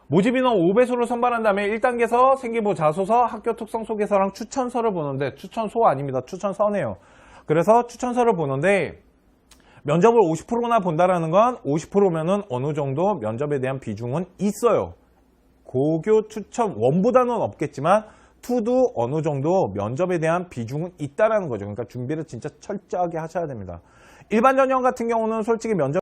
모집 인원 5배수를 선발한 다음에 1단계에서 생기부 자소서, 학교 특성 소개서랑 추천서를 보는데 추천소 아닙니다. 추천서네요. 그래서 추천서를 보는데 면접을 50%나 본다라는 건 50%면은 어느 정도 면접에 대한 비중은 있어요. 고교 추천 1보다는 없겠지만 2도 어느 정도 면접에 대한 비중은 있다라는 거죠. 그러니까 준비를 진짜 철저하게 하셔야 됩니다. 일반 전형 같은 경우는 솔직히 면접